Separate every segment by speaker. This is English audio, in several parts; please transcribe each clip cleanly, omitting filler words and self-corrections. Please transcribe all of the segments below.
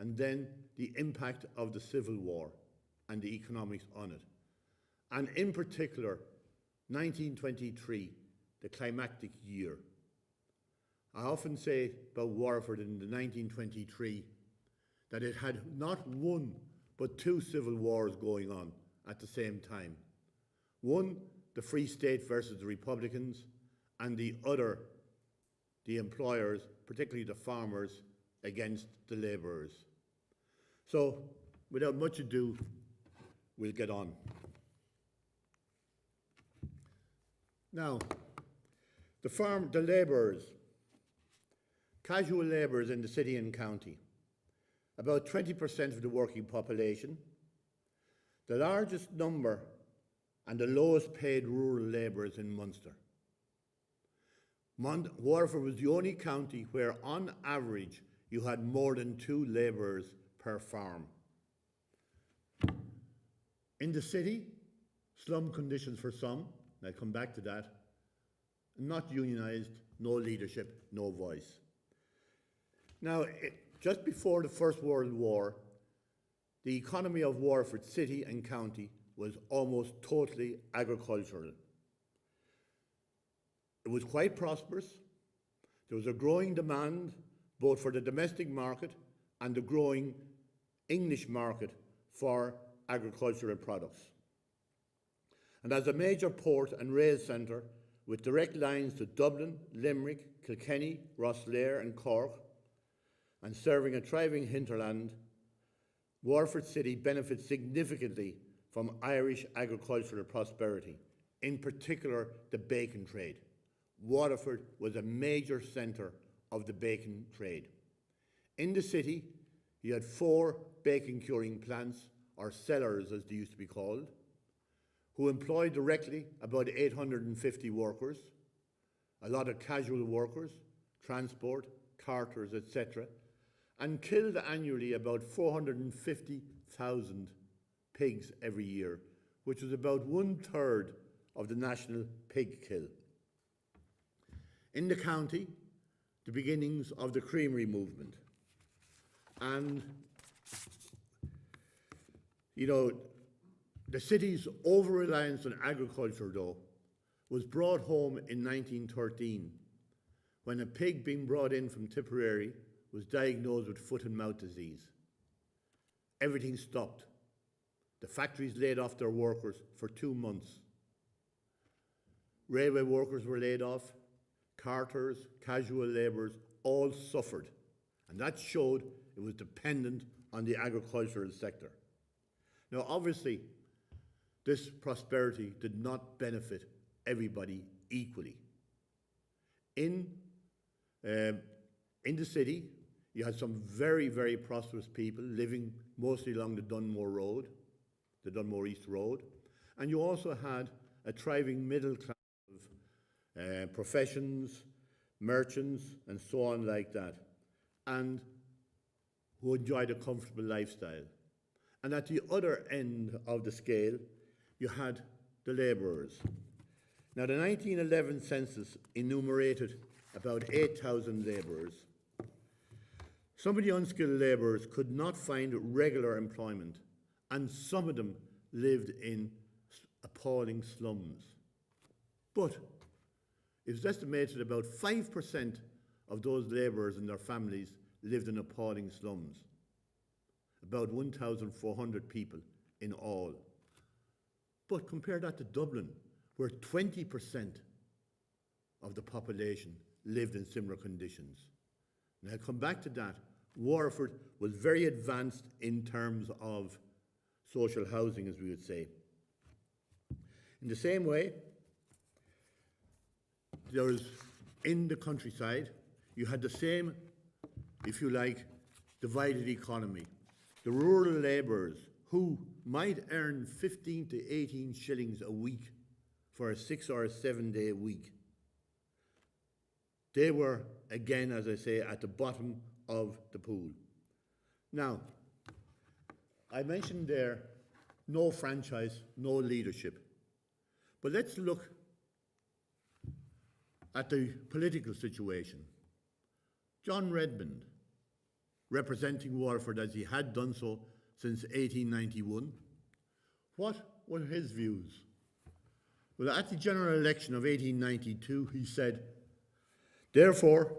Speaker 1: and then the impact of the Civil War and the economics on it. And in particular, 1923, the climactic year. I often say about Waterford in the 1923 that it had not one but two civil wars going on at the same time. One, the Free State versus the Republicans, and the other, the employers, particularly the farmers, against the labourers. So, without much ado, we'll get on. Now, the labourers, casual labourers in the city and county, about 20% of the working population, the largest number and the lowest paid rural labourers in Munster. Waterford was the only county where, on average, you had more than 2 labourers per farm. In the city, slum conditions for some, and I'll come back to that, not unionised, no leadership, no voice. Now, just before the First World War, the economy of Waterford city and county was almost totally agricultural. It was quite prosperous. There was a growing demand both for the domestic market and the growing English market for agricultural products. And as a major port and rail centre with direct lines to Dublin, Limerick, Kilkenny, Rosslare and Cork, and serving a thriving hinterland, Waterford City benefits significantly from Irish agricultural prosperity, in particular the bacon trade. Waterford was a major centre of the bacon trade. In the city, you had 4 bacon curing plants, or cellars as they used to be called, who employed directly about 850 workers, a lot of casual workers, transport, carters, etc., and killed annually about 450,000 pigs every year, which was about 1/3 of the national pig kill. In the county, the beginnings of the creamery movement. And, you know, the city's over-reliance on agriculture, though, was brought home in 1913 when a pig being brought in from Tipperary was diagnosed with foot and mouth disease. Everything stopped. The factories laid off their workers for 2 months. Railway workers were laid off, carters, casual labourers, all suffered. And that showed it was dependent on the agricultural sector. Now, obviously, this prosperity did not benefit everybody equally. In the city, you had some very, very prosperous people living mostly along the Dunmore Road, the Dunmore East Road, and you also had a thriving middle class of professions, merchants, and so on like that, and who enjoyed a comfortable lifestyle. And at the other end of the scale, you had the labourers. Now, the 1911 census enumerated about 8,000 labourers. Some of the unskilled labourers could not find regular employment, and some of them lived in appalling slums. But it was estimated about 5% of those labourers and their families lived in appalling slums. About 1,400 people in all. But compare that to Dublin, where 20% of the population lived in similar conditions. And I'll come back to that. Waterford was very advanced in terms of social housing, as we would say. In the same way, there was, in the countryside, you had the same, if you like, divided economy. The rural labourers who might earn 15 to 18 shillings a week for a 6 or a 7 day week. They were, again, as I say, at the bottom of the pool. Now, I mentioned there, no franchise, no leadership. But let's look at the political situation. John Redmond, representing Waterford as he had done so since 1891. What were his views? Well, at the general election of 1892, he said, "Therefore,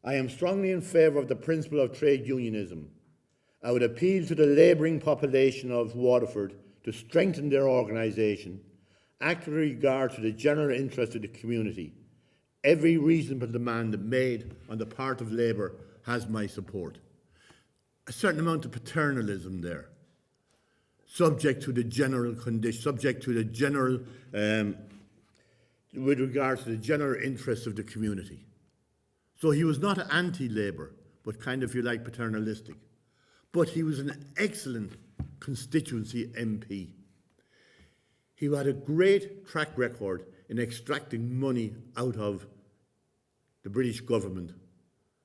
Speaker 1: I am strongly in favour of the principle of trade unionism. I would appeal to the labouring population of Waterford to strengthen their organisation, act with regard to the general interest of the community. Every reasonable demand made on the part of Labour has my support." A certain amount of paternalism there, subject to the general condition, subject to the general, with regard to the general interests of the community. So he was not anti-Labour, but kind of, if you like, paternalistic. But he was an excellent constituency MP. He had a great track record in extracting money out of the British government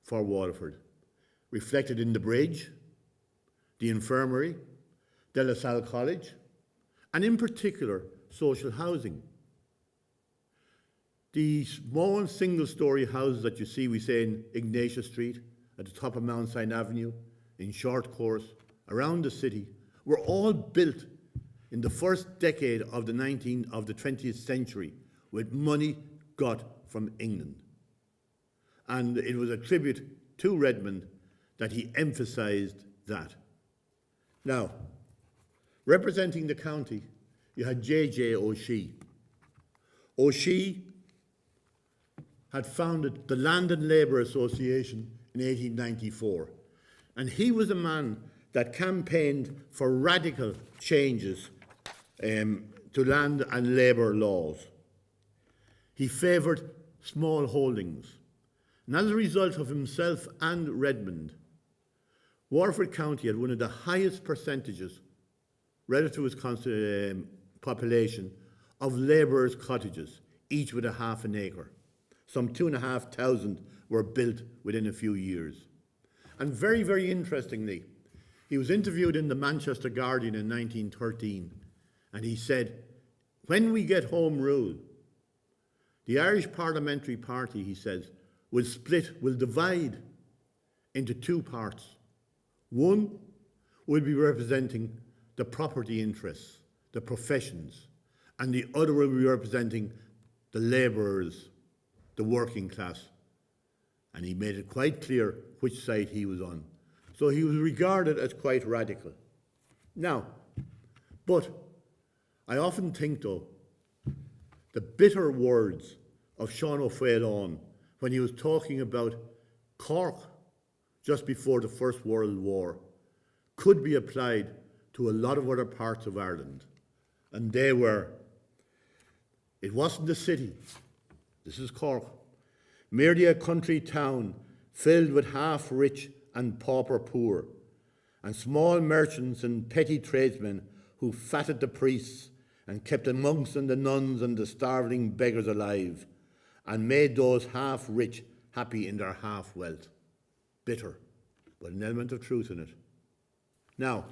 Speaker 1: for Waterford, reflected in the bridge, the infirmary, De La Salle College, and in particular, social housing. The small single-storey houses that you see, we say in Ignatius Street, at the top of Mount St. Avenue, in Short Course, around the city, were all built in the first decade of the 20th century with money got from England. And it was a tribute to Redmond that he emphasised that. Now, representing the county, you had J.J. O'Shea. O'Shea had founded the Land and Labour Association in 1894, and he was a man that campaigned for radical changes to land and labour laws. He favoured small holdings, and as a result of himself and Redmond, Waterford County had one of the highest percentages relative to its population of labourers' cottages, each with a half an acre. Some 2,500 were built within a few years. And very, very interestingly, he was interviewed in the Manchester Guardian in 1913, and he said, "When we get Home Rule, the Irish Parliamentary Party," he says, will divide into two parts. One will be representing the property interests, the professions, and the other will be representing the labourers, the working class. And he made it quite clear which side he was on. So he was regarded as quite radical. Now, but I often think, though, the bitter words of Sean O'Faolain when he was talking about Cork just before the First World War could be applied to a lot of other parts of Ireland. And they were, it wasn't the city, this is Cork, merely a country town filled with half-rich and pauper poor, and small merchants and petty tradesmen who fatted the priests and kept the monks and the nuns and the starveling beggars alive, and made those half-rich happy in their half-wealth. Bitter, but an element of truth in it. Now,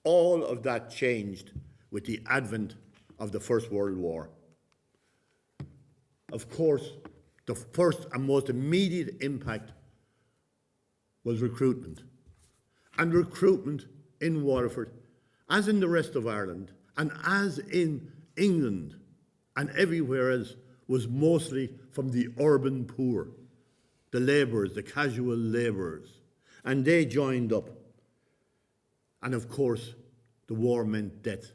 Speaker 1: all of that changed with the advent of the First World War. Of course, the first and most immediate impact was recruitment. And recruitment in Waterford, as in the rest of Ireland, and as in England and everywhere else, was mostly from the urban poor, the labourers, the casual labourers. And they joined up. And of course, the war meant death.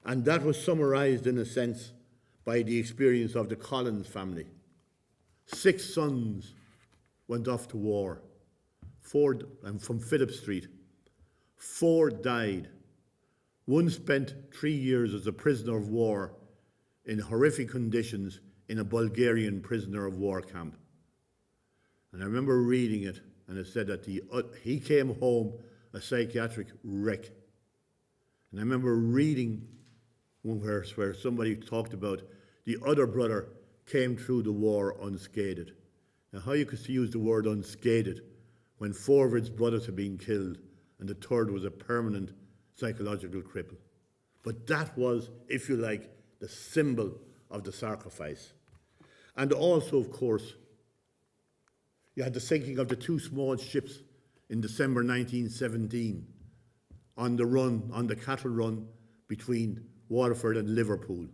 Speaker 1: And that was summarised in a sense by the experience of the Collins family. 6 sons went off to war, 4 from Phillip Street. 4 died. One spent 3 years as a prisoner of war in horrific conditions in a Bulgarian prisoner of war camp. And I remember reading it, and it said that he came home a psychiatric wreck. And I remember reading where somebody talked about the other brother came through the war unscathed. Now, how you could use the word unscathed when 4 of his brothers had been killed and the third was a permanent psychological cripple. But that was, if you like, the symbol of the sacrifice. And also, of course, You had the sinking of the two small ships in December 1917 on the cattle run between Waterford and Liverpool.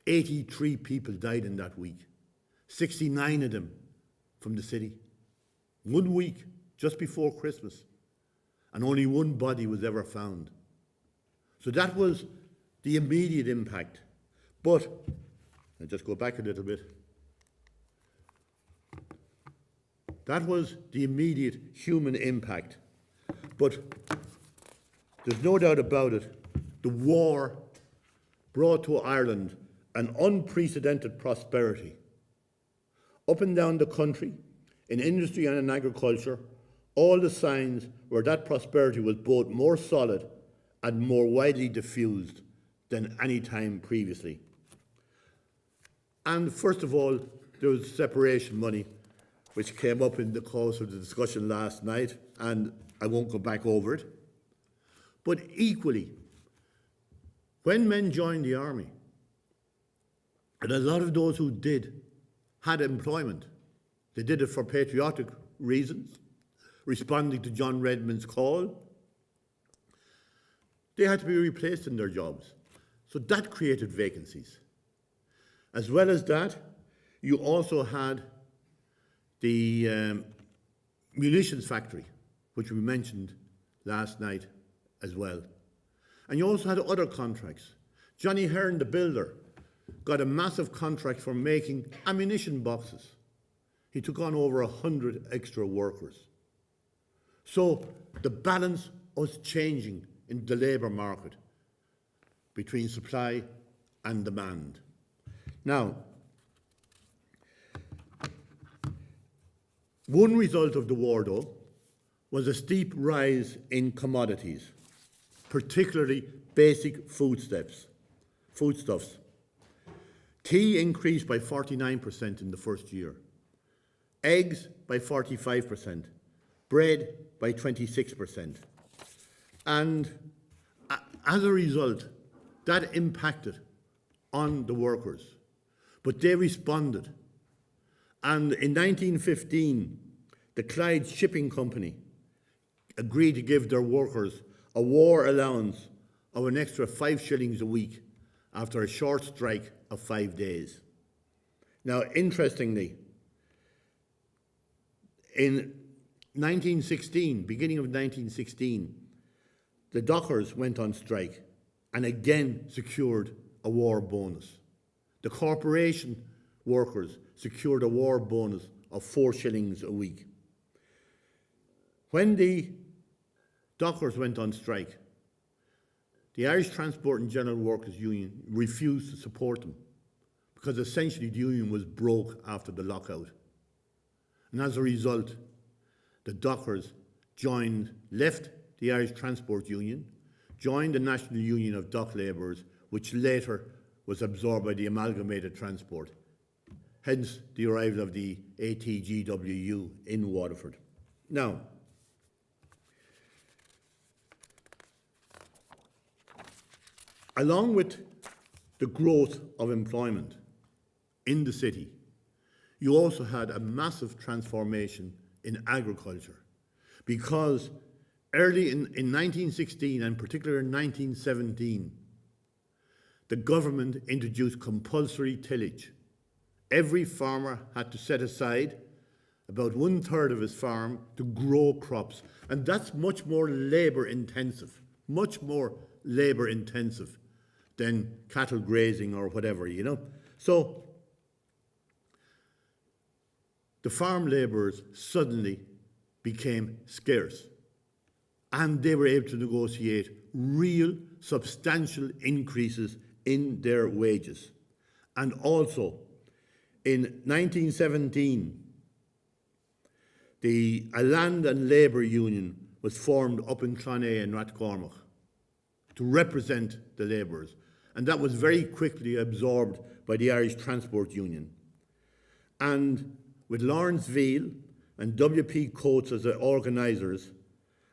Speaker 1: 83 people died in that week, 69 of them from the city. 1 week, just before Christmas, and only one body was ever found. So that was the immediate impact. But, I'll just go back a little bit. That was the immediate human impact. But there's no doubt about it, the war brought to Ireland an unprecedented prosperity. Up and down the country, in industry and in agriculture, all the signs were that prosperity was both more solid and more widely diffused than any time previously. And first of all, there was separation money, which came up in the course of the discussion last night, and I won't go back over it. But equally, when men joined the army, and a lot of those who did had employment. They did it for patriotic reasons, responding to John Redmond's call. They had to be replaced in their jobs. So that created vacancies. As well as that, you also had the munitions factory, which we mentioned last night as well. And you also had other contracts. Johnny Hearn, the builder, got a massive contract for making ammunition boxes. He took on over 100 extra workers. So the balance was changing in the labour market between supply and demand. Now, one result of the war, though, was a steep rise in commodities, particularly basic foodstuffs. Tea increased by 49% in the first year, eggs by 45%, bread by 26%. And as a result, that impacted on the workers. But they responded. And in 1915, the Clyde Shipping Company agreed to give their workers a war allowance of an extra 5 shillings a week after a short strike of 5 days. Now, interestingly, in 1916, beginning of 1916, the dockers went on strike and again secured a war bonus. The corporation workers secured a war bonus of 4 shillings a week. When the dockers went on strike, the Irish Transport and General Workers Union refused to support them because essentially the union was broke after the lockout. And as a result, the dockers left the Irish Transport Union, joined the National Union of Dock Labourers, which later was absorbed by the Amalgamated Transport, hence the arrival of the ATGWU in Waterford. Now, along with the growth of employment in the city, you also had a massive transformation in agriculture, because early in 1916 and particularly in 1917, the government introduced compulsory tillage. Every farmer had to set aside about 1/3 of his farm to grow crops, and that's much more labour intensive than cattle grazing or whatever, you know. So the farm labourers suddenly became scarce, and they were able to negotiate real substantial increases in their wages. And also, in 1917, a land and labour union was formed up in Clonea and Rathcormac to represent the labourers. And that was very quickly absorbed by the Irish Transport Union. And with Lawrence Veal and W.P. Coates as the organisers,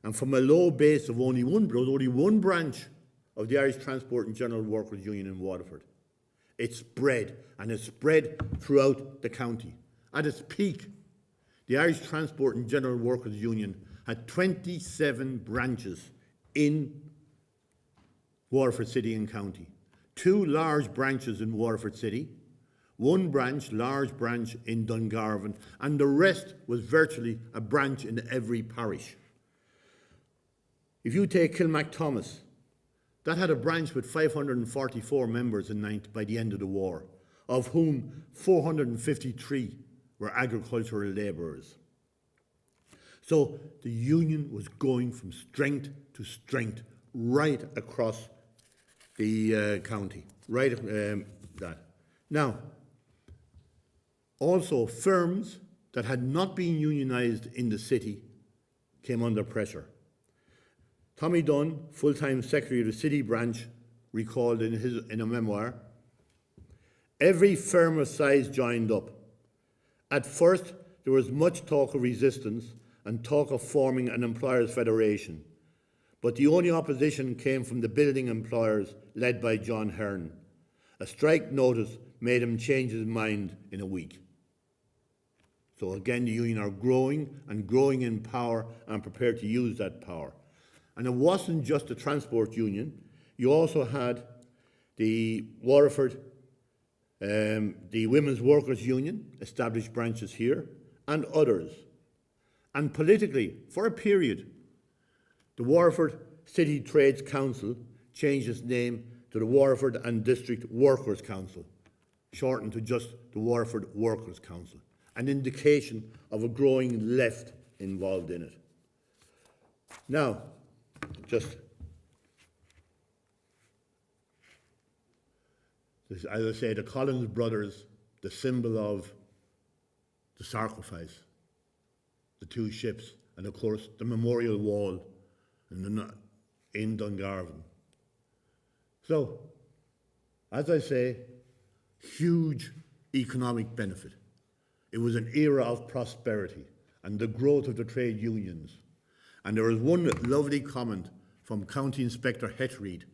Speaker 1: and from a low base of only one branch of the Irish Transport and General Workers Union in Waterford, it spread, and it spread throughout the county. At its peak, The Irish Transport and General Workers Union had 27 branches in Waterford City and County. 2 large branches in Waterford City, 1 large branch in Dungarvan, and the rest was virtually a branch in every parish. If you take Kilmacthomas, that had a branch with 544 members by the end of the war, of whom 453 were agricultural labourers. So the union was going from strength to strength right across the county, that. Now, also firms that had not been unionised in the city came under pressure. Tommy Dunn, full-time secretary of the city branch, recalled in a memoir, every firm of size joined up. At first, there was much talk of resistance and talk of forming an employers' federation, but the only opposition came from the building employers led by John Hearn. A strike notice made him change his mind in a week. So again, the union are growing and growing in power and prepared to use that power. And it wasn't just the transport union. You also had the Waterford, the Women's Workers Union, established branches here, and others. And politically, for a period, the Waterford City Trades Council changed its name to the Waterford and District Workers' Council, shortened to just the Waterford Workers' Council, an indication of a growing left involved in it. Now, as I say, the Collins brothers, the symbol of the sacrifice, the 2 ships, and of course the memorial wall in Dungarvan. So, as I say, huge economic benefit. It was an era of prosperity and the growth of the trade unions. And there was one lovely comment from County Inspector Hetreed,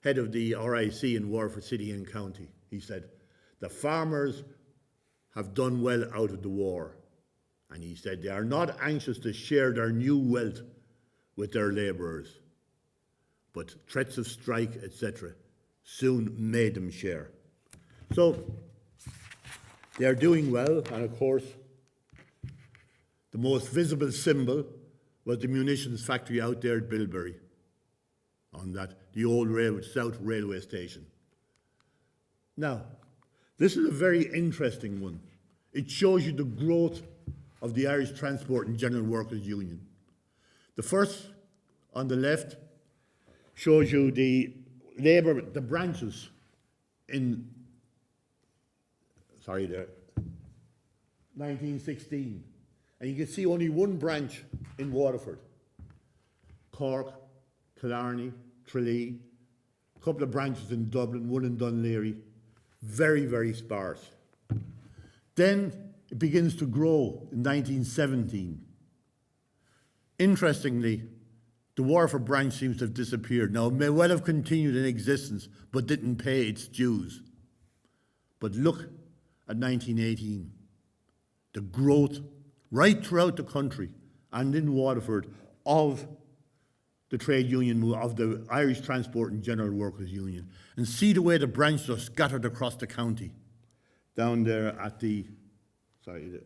Speaker 1: head of the RIC in Waterford City and County. He said, the farmers have done well out of the war. And he said they are not anxious to share their new wealth with their labourers. But threats of strike, etc., soon made them share. So they are doing well, and of course, the most visible symbol was the munitions factory out there at Bilberry, on the old South Railway Station. Now, this is a very interesting one. It shows you the growth of the Irish Transport and General Workers Union. The first, on the left, shows you the branches in, 1916. And you can see only one branch in Waterford. Cork, Killarney, Tralee, a couple of branches in Dublin, one in Dunleary. Very, very sparse. Then it begins to grow in 1917. Interestingly, the Waterford branch seems to have disappeared. Now, it may well have continued in existence, but didn't pay its dues. But look at 1918. The growth right throughout the country and in Waterford of the trade union, of the Irish Transport and General Workers Union. And see the way the branches are scattered across the county. Down there at the, you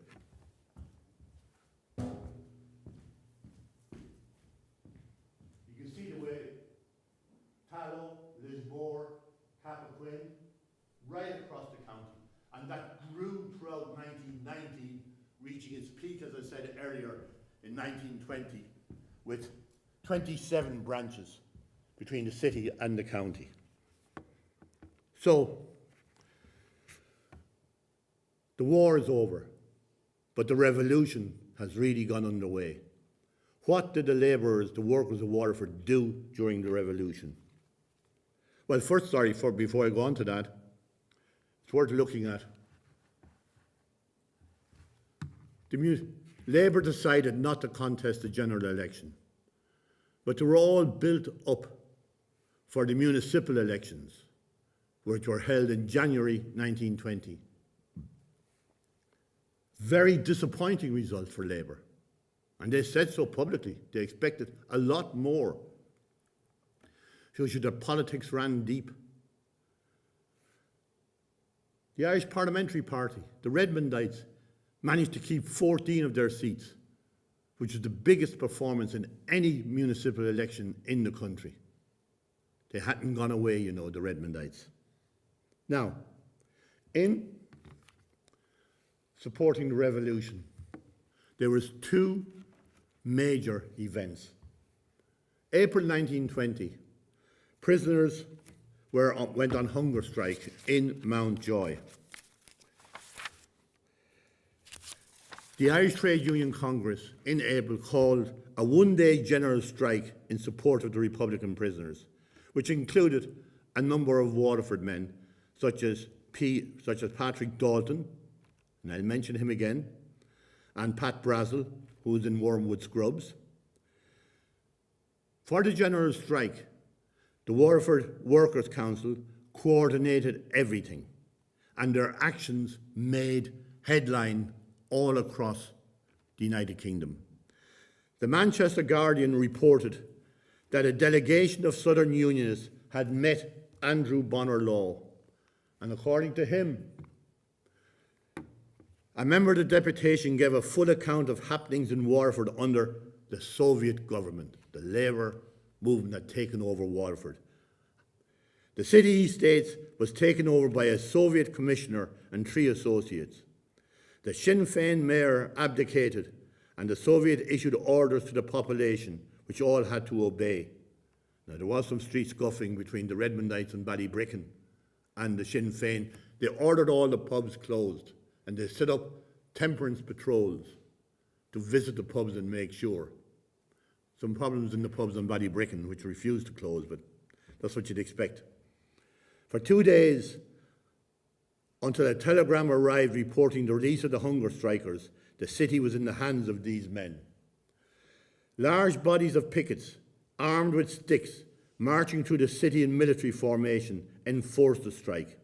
Speaker 1: can see the way Tallow, Lismore, Cappoquin, right across the county. And that grew throughout 1919, reaching its peak, as I said earlier, in 1920, with 27 branches between the city and the county. So, the war is over, but the revolution has really gone underway. What did the labourers, the workers of Waterford, do during the revolution? Well, first, before I go on to that, it's worth looking at. Labour decided not to contest the general election, but they were all built up for the municipal elections, which were held in January 1920. very disappointing result for Labour. And they said so publicly. They expected a lot more. Shows you their politics ran deep. The Irish Parliamentary Party, the Redmondites, managed to keep 14 of their seats, which is the biggest performance in any municipal election in the country. They hadn't gone away, you know, the Redmondites. Now, in supporting the revolution, there was two major events. April 1920, prisoners went on hunger strike in Mountjoy. The Irish Trade Union Congress in April called a one-day general strike in support of the Republican prisoners, which included a number of Waterford men, such as Patrick Dalton, and I'll mention him again, and Pat Brazel, who was in Wormwood Scrubs. For the general strike, the Waterford Workers' Council coordinated everything, and their actions made headline all across the United Kingdom. The Manchester Guardian reported that a delegation of Southern Unionists had met Andrew Bonar Law, and according to him, a member of the deputation gave a full account of happenings in Waterford under the Soviet government. The Labour movement had taken over Waterford. The city, he states, was taken over by a Soviet commissioner and 3 associates. The Sinn Féin mayor abdicated, and the Soviet issued orders to the population, which all had to obey. Now, there was some street scuffling between the Redmondites and Ballybricken and the Sinn Féin. They ordered all the pubs closed, and they set up temperance patrols to visit the pubs and make sure. Some problems in the pubs on Ballybricken, which refused to close, but that's what you'd expect. For 2 days, until a telegram arrived reporting the release of the hunger strikers, the city was in the hands of these men. Large bodies of pickets, armed with sticks, marching through the city in military formation, enforced the strike.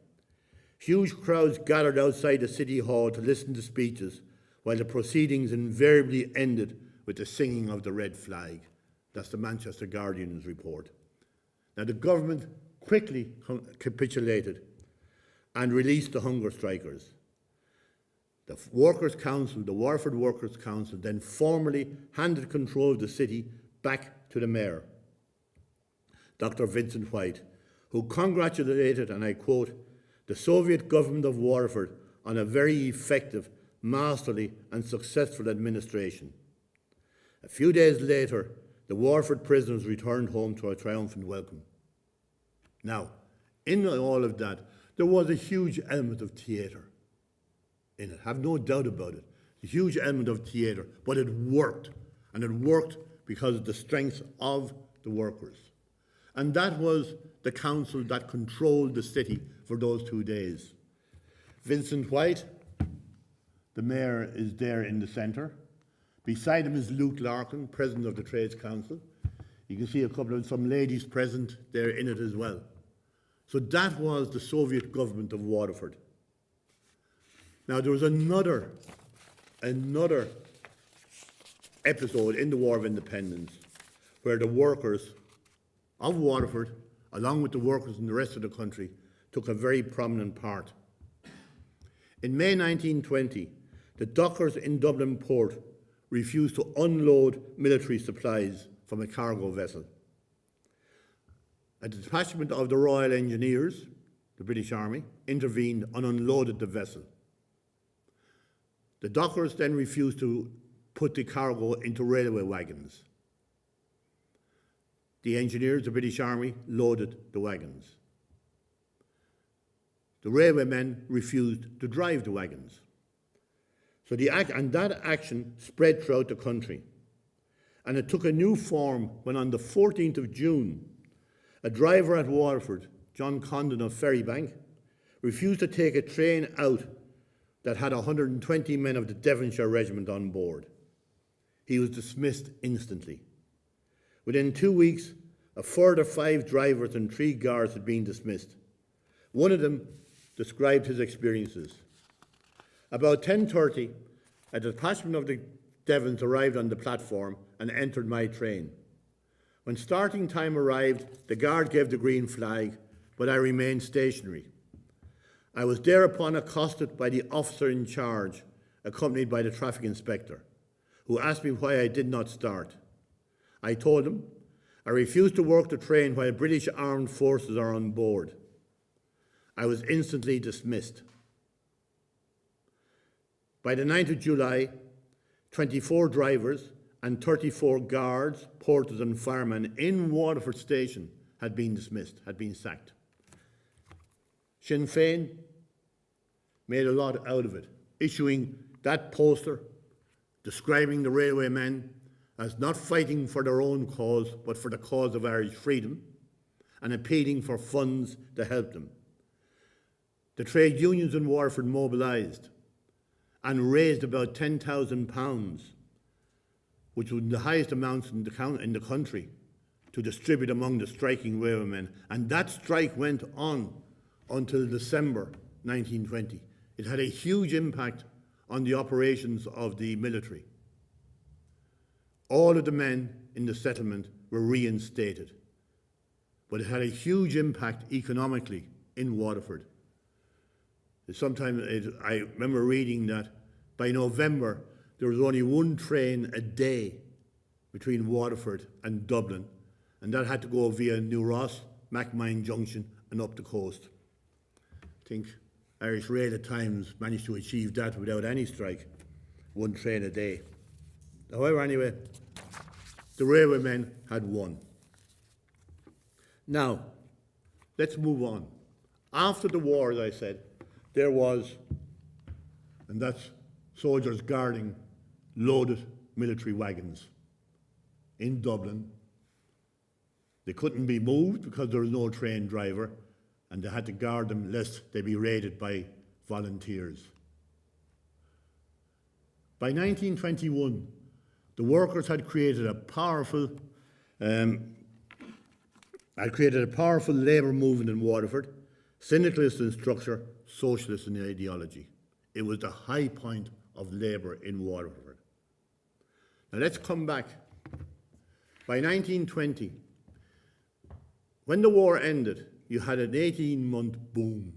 Speaker 1: Huge crowds gathered outside the city hall to listen to speeches, while the proceedings invariably ended with the singing of the red flag. That's the Manchester Guardian's report. Now, the government quickly capitulated and released the hunger strikers. The Workers' Council, the Waterford Workers' Council, then formally handed control of the city back to the mayor, Dr. Vincent White, who congratulated, and I quote, the Soviet government of Waterford on a very effective, masterly and successful administration. A few days later, the Waterford prisoners returned home to a triumphant welcome. Now, in all of that, there was a huge element of theatre in it, have no doubt about it. A huge element of theatre, but it worked, and it worked because of the strength of the workers. And that was the council that controlled the city for those 2 days. Vincent White, the mayor, is there in the centre. Beside him is Luke Larkin, president of the Trades Council. You can see some ladies present there in it as well. So that was the Soviet government of Waterford. Now, there was another episode in the War of Independence where the workers of Waterford, along with the workers in the rest of the country, took a very prominent part. In May 1920, the dockers in Dublin port refused to unload military supplies from a cargo vessel. A detachment of the Royal Engineers, the British Army, intervened and unloaded the vessel. The dockers then refused to put the cargo into railway wagons. The engineers, the British Army, loaded the wagons. The railwaymen refused to drive the wagons. So that action spread throughout the country. And it took a new form when on the 14th of June, a driver at Waterford, John Condon of Ferrybank, refused to take a train out that had 120 men of the Devonshire Regiment on board. He was dismissed instantly. Within 2 weeks, a further 5 drivers and 3 guards had been dismissed. One of them described his experiences. About 10:30, a detachment of the Devons arrived on the platform and entered my train. When starting time arrived, the guard gave the green flag, but I remained stationary. I was thereupon accosted by the officer in charge, accompanied by the traffic inspector, who asked me why I did not start. I told him I refused to work the train while British armed forces are on board. I was instantly dismissed. By the 9th of July, 24 drivers and 34 guards, porters and firemen in Waterford station had been dismissed, had been sacked. Sinn Féin made a lot out of it, issuing that poster describing the railway men as not fighting for their own cause, but for the cause of Irish freedom, and appealing for funds to help them. The trade unions in Waterford mobilised and raised about £10,000, which was the highest amounts in the country, to distribute among the striking railwaymen. And that strike went on until December 1920. It had a huge impact on the operations of the military. All of the men in the settlement were reinstated, but it had a huge impact economically in Waterford. I remember reading that by November there was only one train a day between Waterford and Dublin, and that had to go via New Ross, Macmine Junction and up the coast. I think Irish Rail at times managed to achieve that without any strike, one train a day. However, anyway, the railwaymen had won. Now, let's move on. After the war, as I said, there was, and that's soldiers guarding loaded military wagons in Dublin. They couldn't be moved because there was no train driver, and they had to guard them lest they be raided by volunteers. By 1921, the workers had created a powerful labour movement in Waterford, syndicalist in structure, socialist in ideology. It was the high point of labour in Waterford. Now let's come back. By 1920, when the war ended, you had an 18-month boom.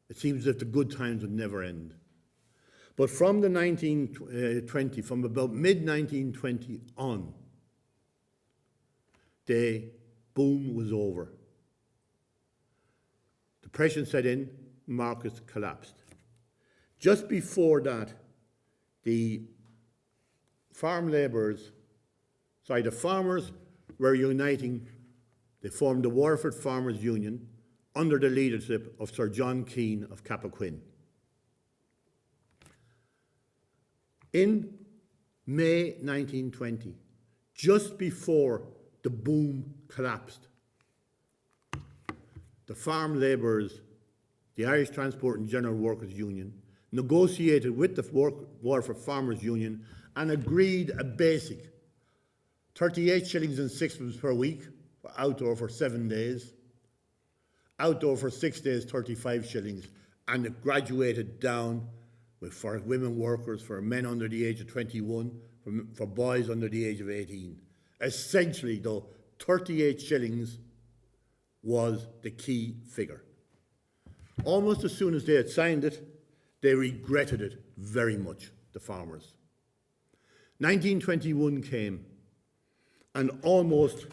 Speaker 1: It seems as if the good times would never end. But from the 1920, from about mid-1920 on, the boom was over. Depression set in, markets collapsed. Just before that, the farmers were uniting. They formed the Waterford Farmers Union under the leadership of Sir John Keane of Cappoquin. In May 1920, just before the boom collapsed, the farm labourers, the Irish Transport and General Workers Union, negotiated with the Waterford Farmers Union and agreed a basic 38 shillings and sixpence per week for outdoor for 7 days, outdoor for 6 days 35 shillings, and it graduated down for women workers, for men under the age of 21, for boys under the age of 18. Essentially, though, 38 shillings was the key figure. Almost as soon as they had signed it, they regretted it very much, the farmers. 1921 came, and almost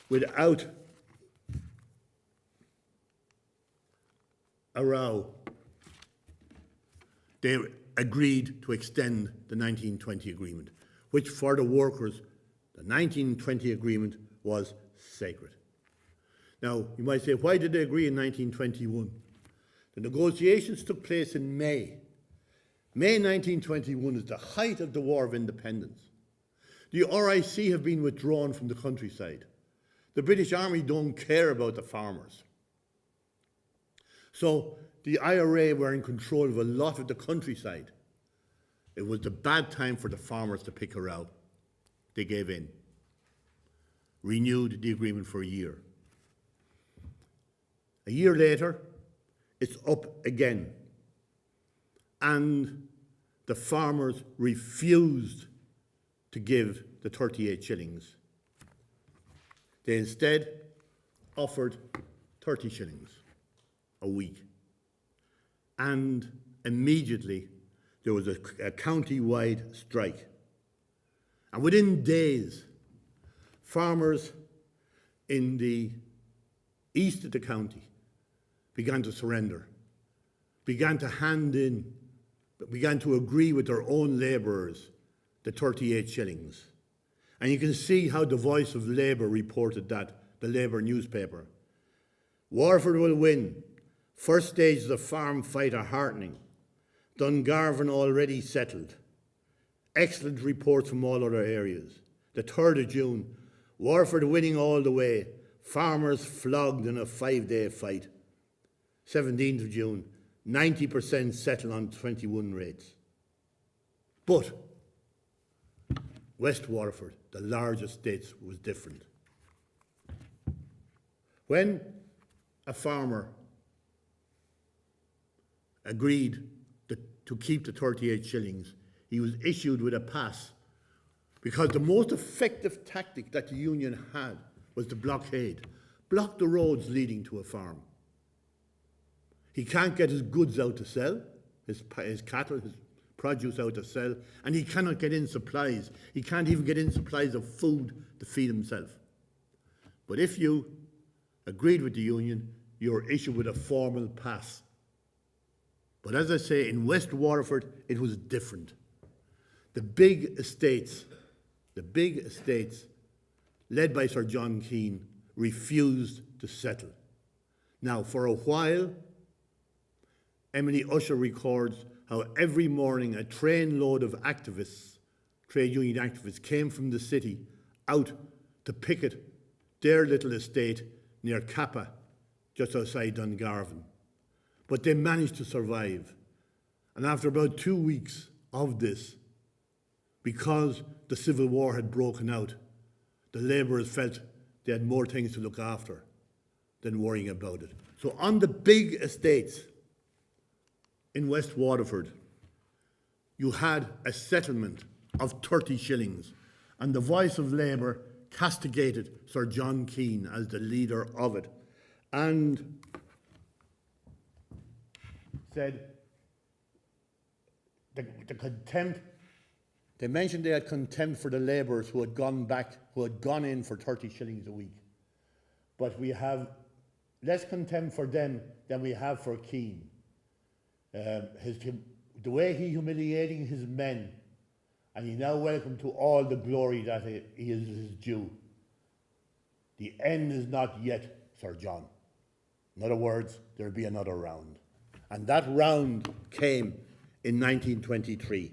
Speaker 1: without a row, they agreed to extend the 1920 agreement, which for the workers, the 1920 agreement was sacred. Now, you might say, why did they agree in 1921? The negotiations took place in May. May 1921 is the height of the War of Independence. The RIC have been withdrawn from the countryside. The British Army don't care about the farmers. So the IRA were in control of a lot of the countryside. It was the bad time for the farmers to pick a row. They gave in, renewed the agreement for a year. A year later, it's up again. And the farmers refused to give the 38 shillings. They instead offered 30 shillings a week. And immediately there was a county-wide strike. And within days, farmers in the east of the county began to surrender, began to agree with their own labourers the 38 shillings. And you can see how the Voice of Labour reported that, the Labour newspaper. Waterford will win. First stages of farm fight are heartening. Dungarvan already settled. Excellent reports from all other areas. The 3rd of June, Waterford winning all the way. Farmers flogged in a 5-day fight. 17th of June, 90% settle on 21 rates. But West Waterford, the largest states, was different. When a farmer agreed to keep the 38 shillings, he was issued with a pass, because the most effective tactic that the union had was the blockade. Block the roads leading to a farm. He can't get his goods out to sell, his cattle, his produce out to sell, and he cannot get in supplies. He can't even get in supplies of food to feed himself. But if you agreed with the union, you were issued with a formal pass. But as I say, in West Waterford, it was different. The big estates, led by Sir John Keane, refused to settle. Now, for a while, Emily Usher records how every morning a trainload of activists, trade union activists, came from the city out to picket their little estate near Kappa, just outside Dungarvan. But they managed to survive. And after about 2 weeks of this, because the Civil War had broken out, the labourers felt they had more things to look after than worrying about it. So on the big estates in West Waterford, you had a settlement of 30 shillings, and the Voice of Labour castigated Sir John Keane as the leader of it, and said the contempt. They mentioned they had contempt for the labourers who had gone in for 30 shillings a week. But we have less contempt for them than we have for Keane. The way he humiliating his men, and he now welcome to all the glory that he is due. The end is not yet, Sir John. In other words, there'll be another round. And that round came in 1923.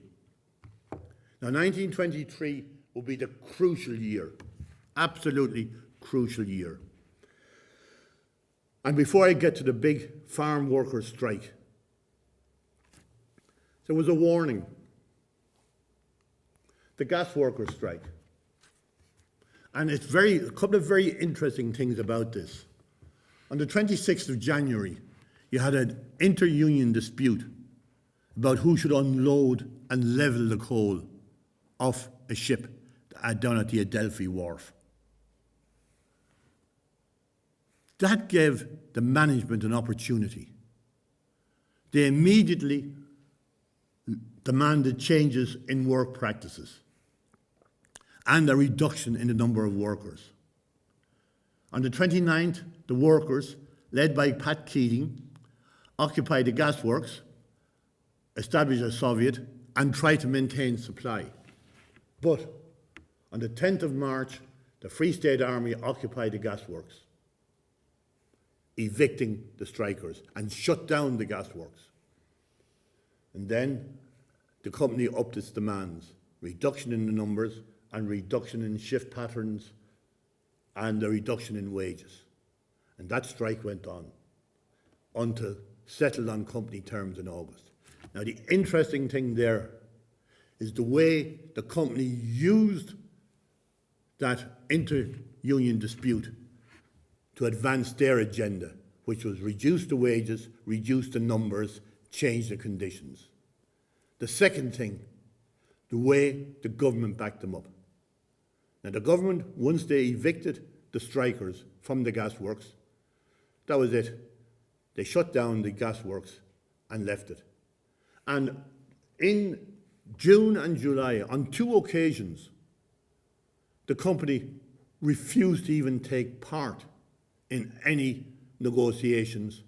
Speaker 1: Now, 1923 will be the crucial year, absolutely crucial year. And before I get to the big farm workers' strike, there was a warning. The gas workers' strike. And it's a couple of very interesting things about this. On the 26th of January, you had an inter-union dispute about who should unload and level the coal off a ship down at the Adelphi wharf. That gave the management an opportunity. They immediately demanded changes in work practices and a reduction in the number of workers. On the 29th, the workers, led by Pat Keating, occupied the gasworks, established a Soviet, and tried to maintain supply. But on the 10th of March, the Free State Army occupied the gasworks, evicting the strikers and shut down the gasworks. And then the company upped its demands, reduction in the numbers and reduction in shift patterns and a reduction in wages. And that strike went on until settled on company terms in August. Now, the interesting thing there is the way the company used that inter-union dispute to advance their agenda, which was reduce the wages, reduce the numbers, change the conditions. The second thing, the way the government backed them up. Now, the government, once they evicted the strikers from the gasworks, that was it. They shut down the gasworks and left it. And in June and July, on 2 occasions, the company refused to even take part in any negotiations.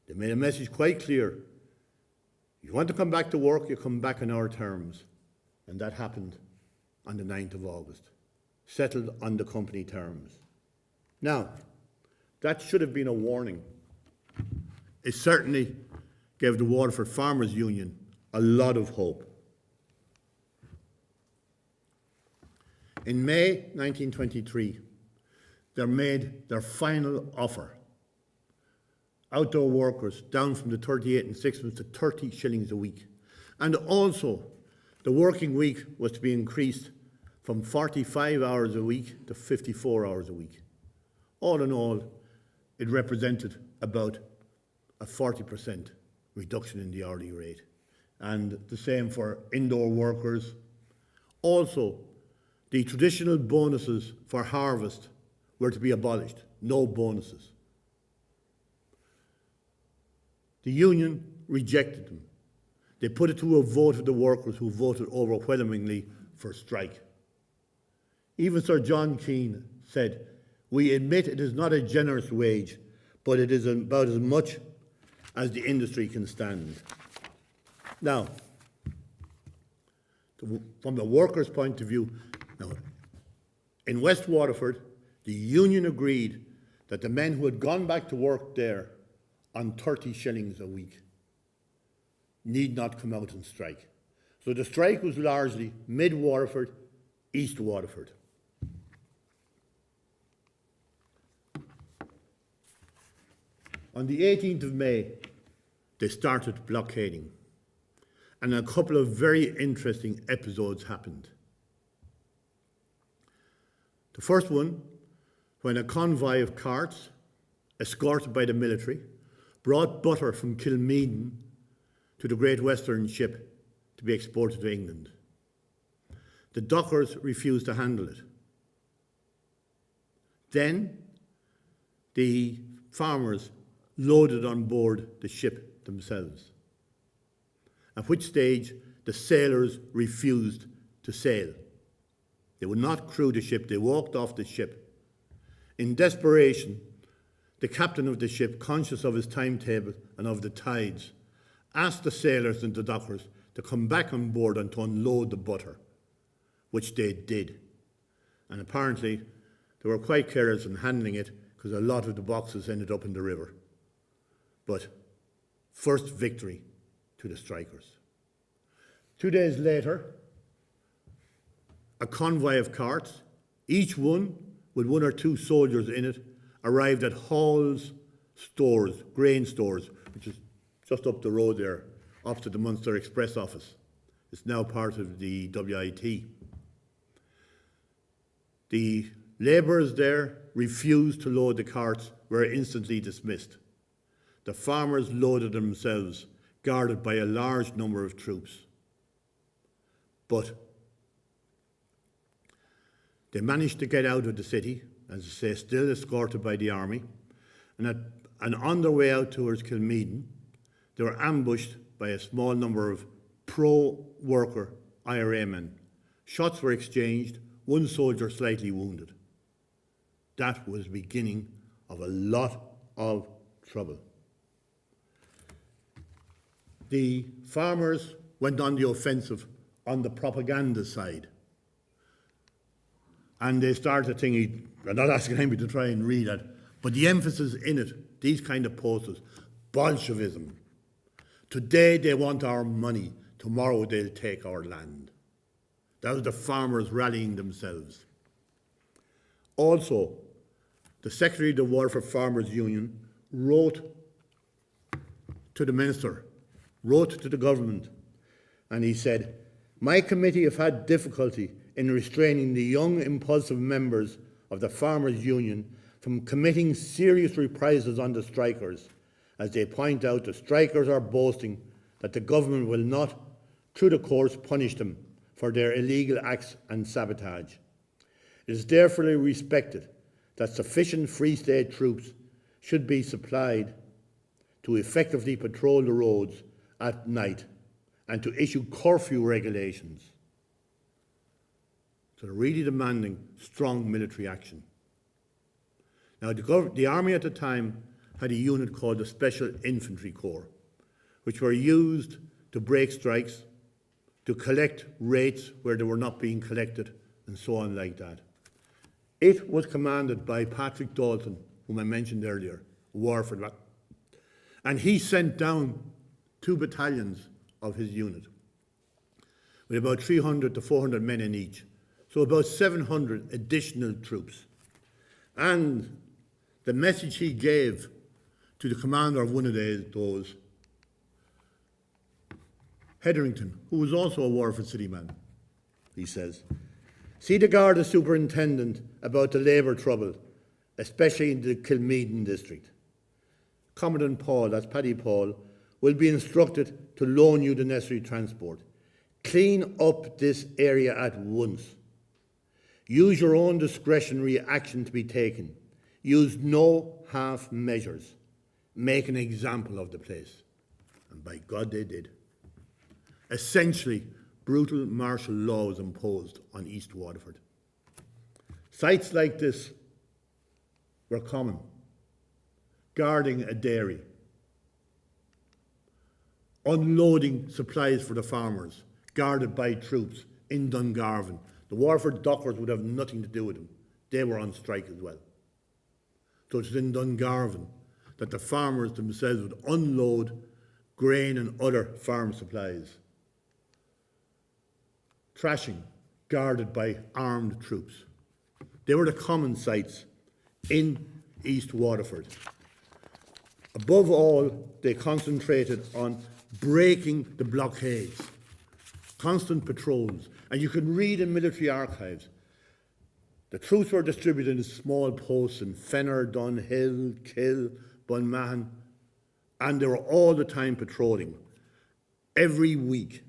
Speaker 1: They made a message quite clear. You want to come back to work, you come back on our terms. And that happened on the 9th of August, settled on the company terms. Now, that should have been a warning. It certainly gave the Waterford Farmers Union a lot of hope. In May 1923, they made their final offer. Outdoor workers down from the 38 and 6 to 30 shillings a week. And also, the working week was to be increased from 45 hours a week to 54 hours a week. All in all, it represented about a 40% reduction in the hourly rate. And the same for indoor workers. Also, the traditional bonuses for harvest were to be abolished. No bonuses. The union rejected them. They put it to a vote of the workers, who voted overwhelmingly for strike. Even Sir John Keane said, "We admit it is not a generous wage, but it is about as much as the industry can stand." Now, from the workers' point of view, now, in West Waterford, the union agreed that the men who had gone back to work there on 30 shillings a week need not come out and strike. So the strike was largely mid-Waterford, East Waterford. On the 18th of May, they started blockading, and a couple of very interesting episodes happened. The first one, when a convoy of carts, escorted by the military, brought butter from Kilmeaden to the Great Western ship to be exported to England. The dockers refused to handle it. Then the farmers loaded on board the ship themselves, at which stage the sailors refused to sail. They would not crew the ship, they walked off the ship. In desperation, the captain of the ship, conscious of his timetable and of the tides, asked the sailors and the dockers to come back on board and to unload the butter, which they did. And apparently they were quite careless in handling it, because a lot of the boxes ended up in the river. But first victory to the strikers. 2 days later, a convoy of carts, each one with 1 or 2 soldiers in it, arrived at Hall's stores, grain stores, which is just up the road there, opposite the Munster Express office. It's now part of the WIT. The labourers there refused to load the carts, were instantly dismissed. The farmers loaded themselves, guarded by a large number of troops. But they managed to get out of the city, as I say, still escorted by the army, and on their way out towards Kilmeaden, they were ambushed by a small number of pro-worker IRA men. Shots were exchanged, 1 soldier slightly wounded. That was the beginning of a lot of trouble. The farmers went on the offensive on the propaganda side. And they started thinking, I'm not asking anybody to try and read it, but the emphasis in it, these kind of posters, Bolshevism. Today they want our money, tomorrow they'll take our land. That was the farmers rallying themselves. Also, the Secretary of the Waterford Farmers Union wrote to the Minister, wrote to the government, and he said, "My committee have had difficulty in restraining the young, impulsive members of the Farmers Union from committing serious reprisals on the strikers, as they point out the strikers are boasting that the government will not, through the courts, punish them for their illegal acts and sabotage. It is therefore respected that sufficient Free State troops should be supplied to effectively patrol the roads at night and to issue curfew regulations. So they're really demanding strong military action. Now, the army at the time had a unit called the Special Infantry Corps, which were used to break strikes, to collect rates where they were not being collected, and so on like that. It was commanded by Patrick Dalton, whom I mentioned earlier, Waterford, and he sent down 2 battalions of his unit, with about 300 to 400 men in each, so about 700 additional troops. And the message he gave to the commander of one of those, Hetherington, who was also a Waterford city man, he says, "See the Garda superintendent about the labour trouble, especially in the Kilmeaden district. Commandant Paul, that's Paddy Paul, will be instructed to loan you the necessary transport. Clean up this area at once. Use your own discretionary action to be taken. Use no half measures. Make an example of the place." And by God they did. Essentially, brutal martial law was imposed on East Waterford. Sites like this were common. Guarding a dairy, unloading supplies for the farmers, guarded by troops in Dungarvan. The Waterford dockers would have nothing to do with them. They were on strike as well. So it's in Dungarvan that the farmers themselves would unload grain and other farm supplies. Thrashing, guarded by armed troops. They were the common sites in East Waterford. Above all, they concentrated on breaking the blockades, constant patrols, and you can read in military archives. The troops were distributed in small posts in Fenner, Dunhill, Kill, Bunmahan, and they were all the time patrolling, every week.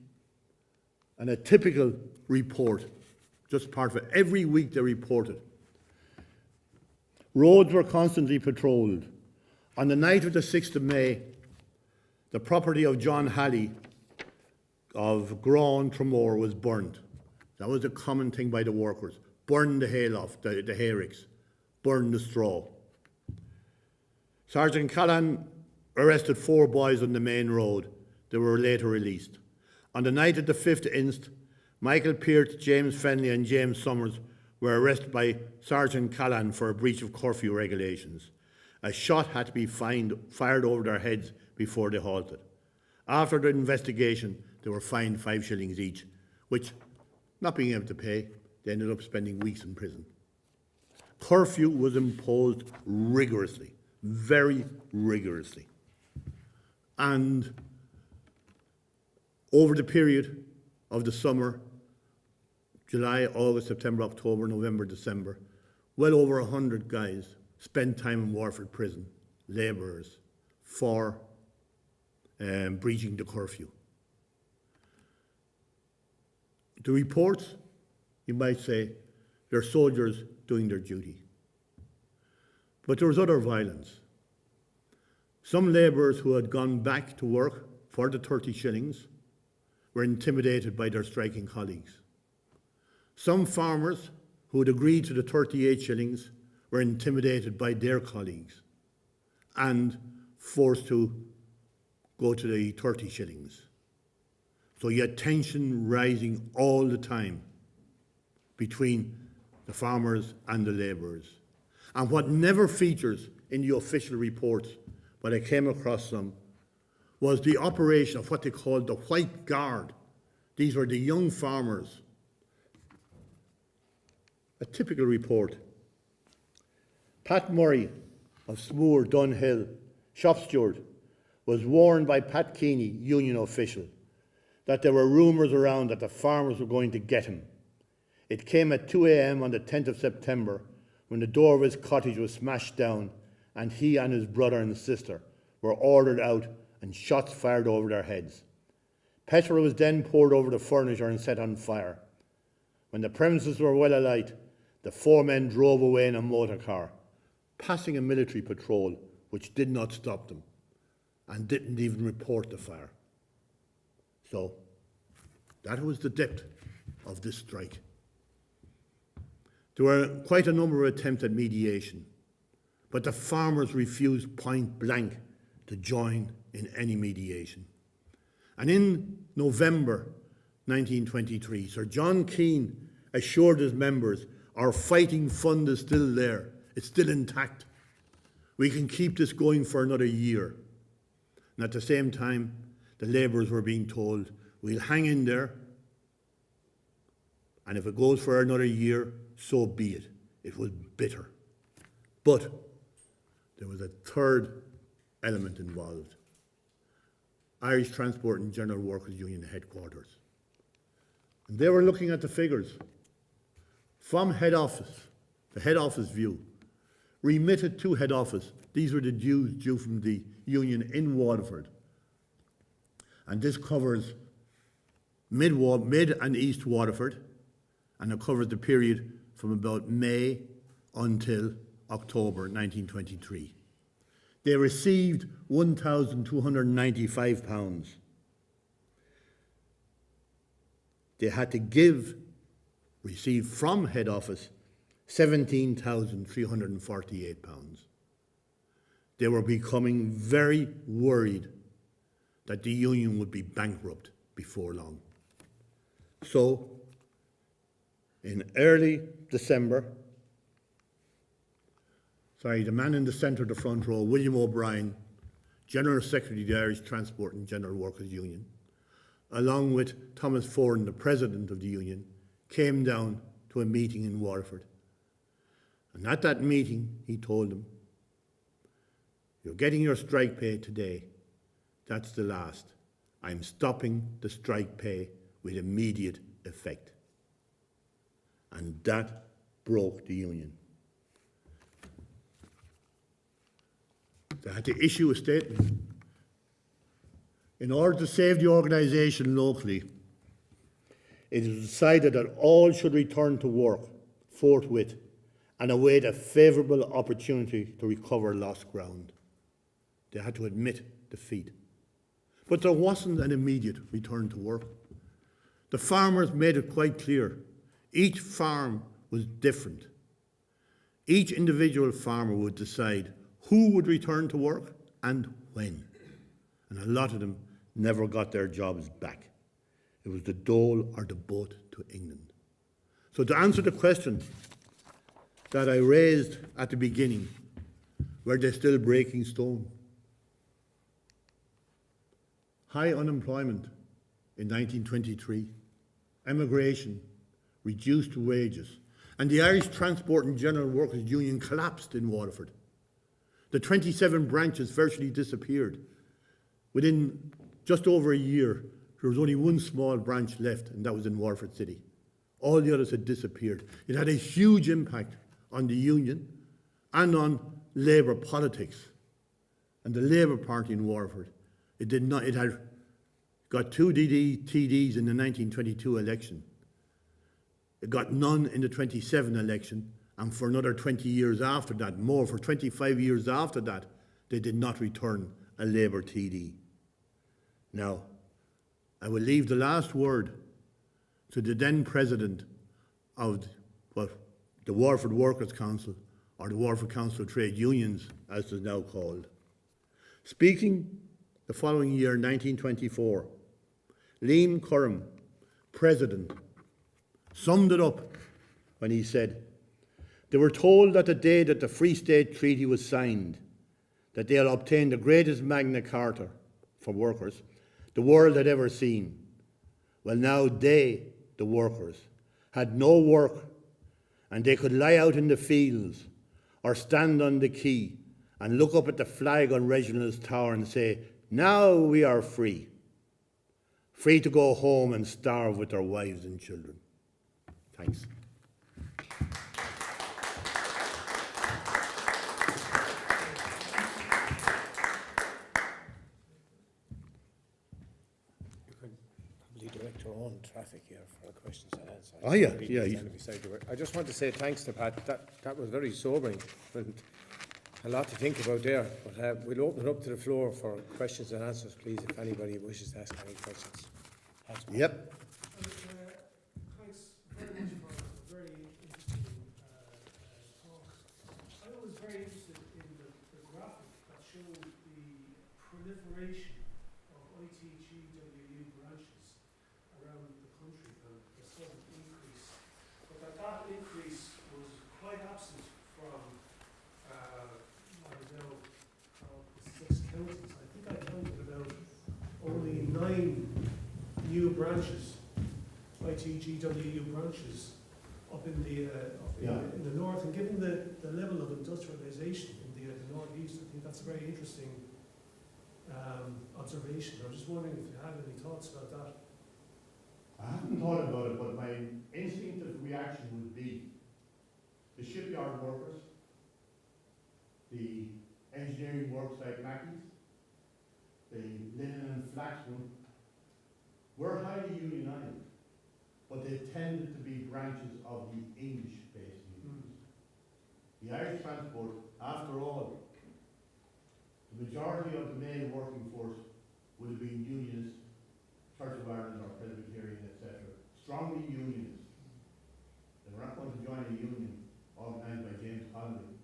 Speaker 1: And a typical report, just part of it, every week they reported. Roads were constantly patrolled. On the night of the 6th of May, the property of John Halley of Grawn Tremor was burned. That was a common thing by the workers. Burn the hay loft, the hay ricks, burn the straw. Sergeant Callan arrested 4 boys on the main road. They were later released. On the night of the 5th inst, Michael Pearce, James Fenley and James Summers were arrested by Sergeant Callan for a breach of curfew regulations. A shot had to be fired over their heads before they halted. After the investigation, they were fined 5 shillings each, which, not being able to pay, they ended up spending weeks in prison. Curfew was imposed rigorously, very rigorously. And over the period of the summer, July, August, September, October, November, December, well over 100 guys spent time in Waterford prison, labourers, for breaching the curfew. The reports, you might say, they're soldiers doing their duty. But there was other violence. Some labourers who had gone back to work for the 30 shillings were intimidated by their striking colleagues. Some farmers who had agreed to the 38 shillings were intimidated by their colleagues and forced to go to the 30 shillings. So you had tension rising all the time between the farmers and the labourers. And what never features in the official reports, but I came across some, was the operation of what they called the White Guard. These were the young farmers. A typical report. Pat Murray of Smoor, Dunhill, shop steward, was warned by Pat Keeney, union official, that there were rumours around that the farmers were going to get him. It came at 2 a.m. on the 10th of September when the door of his cottage was smashed down and he and his brother and sister were ordered out and shots fired over their heads. Petrol was then poured over the furniture and set on fire. When the premises were well alight, the four men drove away in a motor car, passing a military patrol which did not stop them and didn't even report the fire. So that was the depth of this strike. There were quite a number of attempts at mediation, but the farmers refused point blank to join in any mediation. And in November 1923, Sir John Keane assured his members, our fighting fund is still there, it's still intact. We can keep this going for another year. And at the same time, the labourers were being told, we'll hang in there, and if it goes for another year, so be it. It was bitter. But there was a third element involved. Irish Transport and General Workers Union headquarters. And they were looking at the figures from head office, the head office view, remitted to head office. These were the dues due from the union in Waterford. And this covers mid and east Waterford, and it covers the period from about May until October 1923. They received £1,295. They had to receive from head office £17,348. They were becoming very worried that the union would be bankrupt before long. So, in early December, the man in the centre of the front row, William O'Brien, General Secretary of the Irish Transport and General Workers Union, along with Thomas Foran, the President of the Union, came down to a meeting in Waterford. And at that meeting, he told them, you're getting your strike pay today. That's the last. I'm stopping the strike pay with immediate effect. And that broke the union. They had to issue a statement. In order to save the organisation locally, it was decided that all should return to work forthwith and await a favourable opportunity to recover lost ground. They had to admit defeat. But there wasn't an immediate return to work. The farmers made it quite clear. Each farm was different. Each individual farmer would decide who would return to work and when. And a lot of them never got their jobs back. It was the dole or the boat to England. So to answer the question that I raised at the beginning, were they still breaking stone? High unemployment in 1923, emigration, reduced wages, and the Irish Transport and General Workers Union collapsed in Waterford. The 27 branches virtually disappeared. Within just over a year, there was only one small branch left, and that was in Waterford City. All the others had disappeared. It had a huge impact on the union and on Labour politics. And the Labour Party in Waterford, it had got two TDs in the 1922 election. It got none in the 27 election, and for another 20 years after that, for 25 years after that, they did not return a Labour TD. Now, I will leave the last word to the then president of the Waterford Workers' Council, or the Waterford Council of Trade Unions, as it is now called. Speaking the following year, 1924, Liam Curran, president, summed it up when he said, they were told that the day that the Free State Treaty was signed, that they had obtained the greatest Magna Carta for workers the world had ever seen. Well, now they, the workers, had no work, and they could lie out in the fields or stand on the quay and look up at the flag on Reginald's Tower and say, now we are free. Free to go home and starve with their wives and children. Thanks.
Speaker 2: he direct our own traffic here for questions and answers.
Speaker 1: Oh, yeah,
Speaker 2: Really
Speaker 1: yeah,
Speaker 2: standing beside you. I just want to say thanks to Pat. That was very sobering and a lot to think about there. But we'll open it up to the floor for questions and answers, please, if anybody wishes to ask any questions.
Speaker 1: Yep.
Speaker 3: Thanks very much for a very interesting talk. I was very interested in the graphic that showed the proliferation of ITGWU branches around the country and the sudden increase, but that increase was quite absent from, I don't know, 6 counties. I think I counted about only 9 new branches, ITGWU branches, up in the in the north, and given the level of industrialisation in the northeast, I think that's a very interesting observation. I was just wondering if you had any thoughts about that.
Speaker 1: I haven't thought about it, but my instinctive reaction would be the shipyard workers, the engineering works like Mackey's, the linen and flaxman, were highly unionised, but they tended to be branches of the English-based unions. The Irish transport, after all, the majority of the male working force would have been unionist, Church of Ireland or Presbyterian, etc., strongly unionist. They were not going to join a union organised by James Connolly,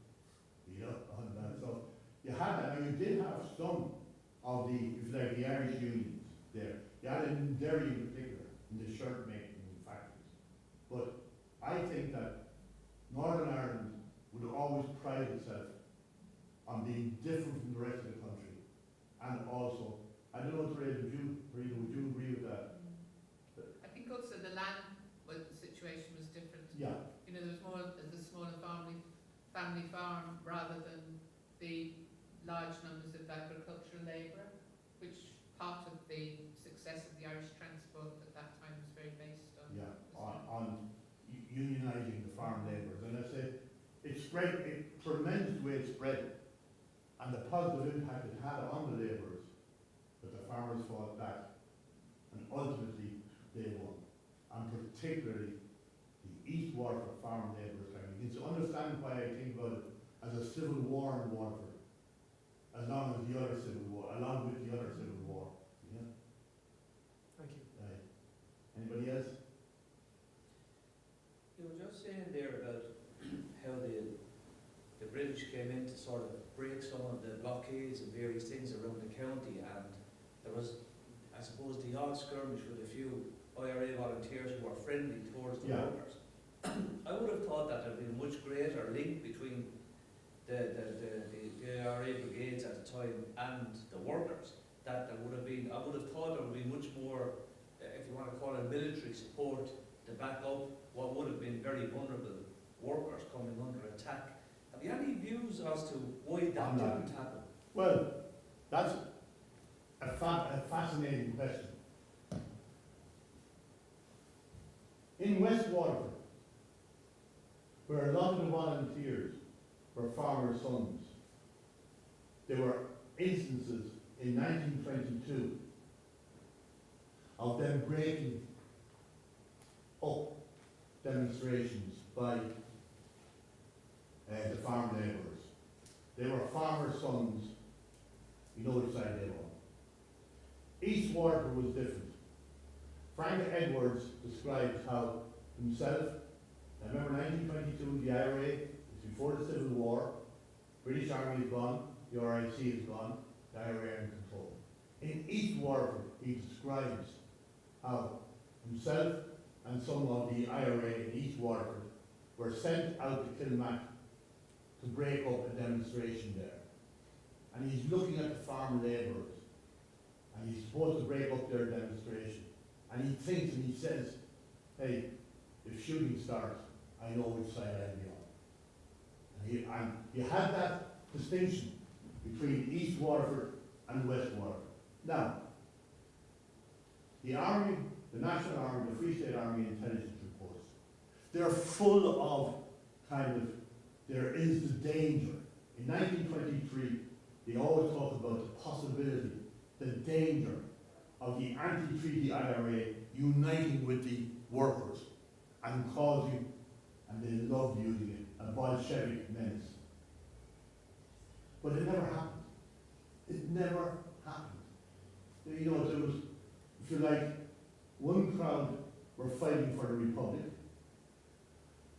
Speaker 1: on that. So you had that. Now you did have some of the, if you like, the Irish unions there. You had it in Derry in particular, in the shirt making factories. But I think that Northern Ireland would always pride itself on being different from the rest of the country. And also, I don't know, Teresa, would you agree with that?
Speaker 4: I think also the land situation was different.
Speaker 1: Yeah.
Speaker 4: You know, there was more of the smaller family farm rather than the large numbers of agricultural labour, which part of the success of the Irish transport at that time was very based on.
Speaker 1: Yeah, on unionising the farm labourers. And I say, it spread, tremendous way it spread, and the positive impact it had on the labourers, that the farmers fought back, and ultimately they won. And particularly the East Waterford farm labourers. You can understand why I think about it as a civil war in Waterford, along with the other civil war. Yeah.
Speaker 3: Thank you.
Speaker 1: Anybody else?
Speaker 5: You were just saying there about how the British came in to sort of break some of the blockades and various things around the county, and there was, I suppose, the odd skirmish with a few IRA volunteers who were friendly towards the workers. I would have thought that there would be a much greater link between the IRA brigades at the time and the workers. That there would have been, I would have thought there would be much more, if you want to call it military support, to back up what would have been very vulnerable workers coming under attack. Have you any views as to why that didn't happen?
Speaker 1: Well, that's a fascinating question. In West Waterford, where a lot of the volunteers were farmers' sons, there were instances in 1922 of them breaking up demonstrations by the farm labourers. They were farmers' sons, you know which side they were on. East Waterford was different. Frank Edwards describes how himself, I remember 1922, the IRA, it's before the Civil War, British Army is gone, the RIC is gone, the IRA are in control. In East Waterford, he describes how himself and some of the IRA in East Waterford were sent out to Kilmac to break up a demonstration there. And he's looking at the farm labourers, and he's supposed to break up their demonstration. And he thinks and he says, hey, if shooting starts, I know which side I'll be on. And you had that distinction between East Waterford and West Waterford. Now, the Army, the National Army, the Free State Army intelligence reports, they're full of there is the danger. In 1923, they always talk about the possibility, the danger of the anti-treaty IRA uniting with the workers and causing, and they loved using it, a Bolshevik menace. But it never happened. It never happened. You know, there was, if you like, one crowd were fighting for the Republic,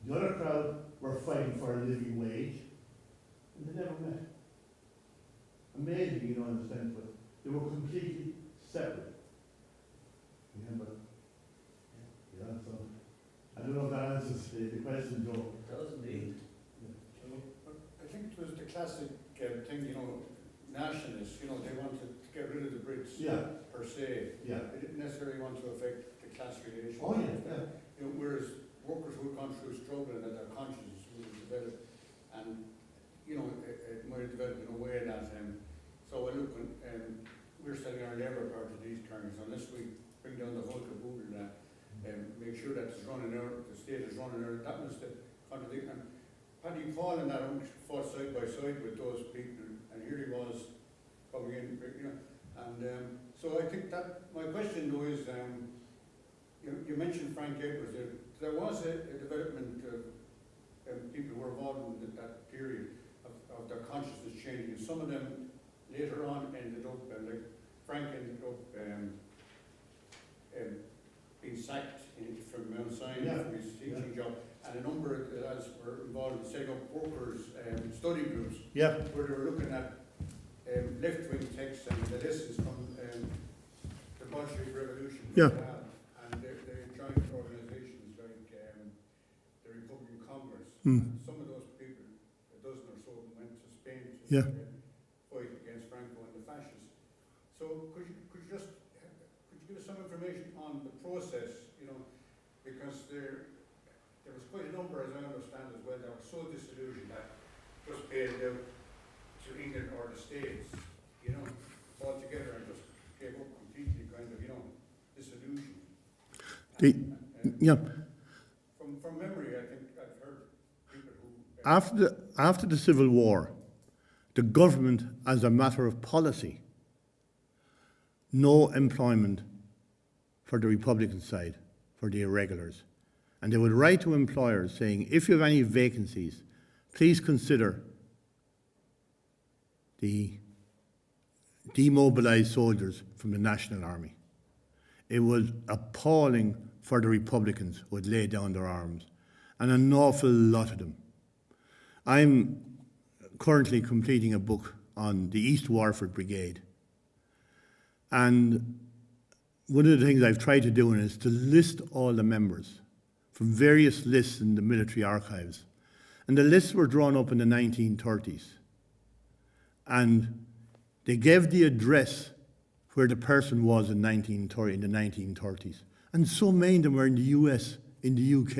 Speaker 1: the other crowd were fighting for a living wage, and they never met. Amazing, you know, in a sense, but they were completely separate. Yeah, but, yeah, so, I don't know if that answers the question, Joe.
Speaker 5: It does indeed.
Speaker 6: I think it was the classic thing, you know, nationalists, you know, they wanted to get rid of the Brits per se.
Speaker 1: Yeah.
Speaker 6: They didn't necessarily want to affect the class relations.
Speaker 1: Oh, yeah.
Speaker 6: You know, whereas workers who had gone through struggle and that their consciences would have developed, and, you know, it might have developed in a way that, so I look, we're selling our Labour Party to these carners, unless we bring down the whole caboodle that, make sure that it's running out, the state is running out, that was the contradiction. And Paddy Paul and that fought side by side with those people, and here he was coming in, you know, and so I think that, my question though is, you mentioned Frank Edwards, there was a development of people who were involved in that period of their consciousness changing, and some of them later on ended up, like Frank ended up being sacked from Mount Sinai from his teaching job, and a number of the lads were involved in setting up workers' study groups where they were looking at left-wing texts and the lessons from the Bolshevik Revolution. And they joined organisations like the Republican Congress. And some of those people, a dozen or so, went to Spain to fight against Franco and the fascists. So could you give us some information on the process, you know, because there was quite a number, as I understand as well, that were so disillusioned that just bailed out to England or the States, you know, altogether, and just gave up completely, kind of, you know, disillusioned. From memory, I think I've heard people who...
Speaker 1: After the Civil War, the government, as a matter of policy, no employment for the Republican side, for the irregulars. And they would write to employers saying, if you have any vacancies, please consider the demobilized soldiers from the National Army. It was appalling for the Republicans who had laid down their arms, and an awful lot of them. I'm currently completing a book on the East Waterford Brigade, and one of the things I've tried to do is to list all the members from various lists in the military archives. And the lists were drawn up in the 1930s. And they gave the address where the person was in the 1930s. And so many of them were in the US, in the UK.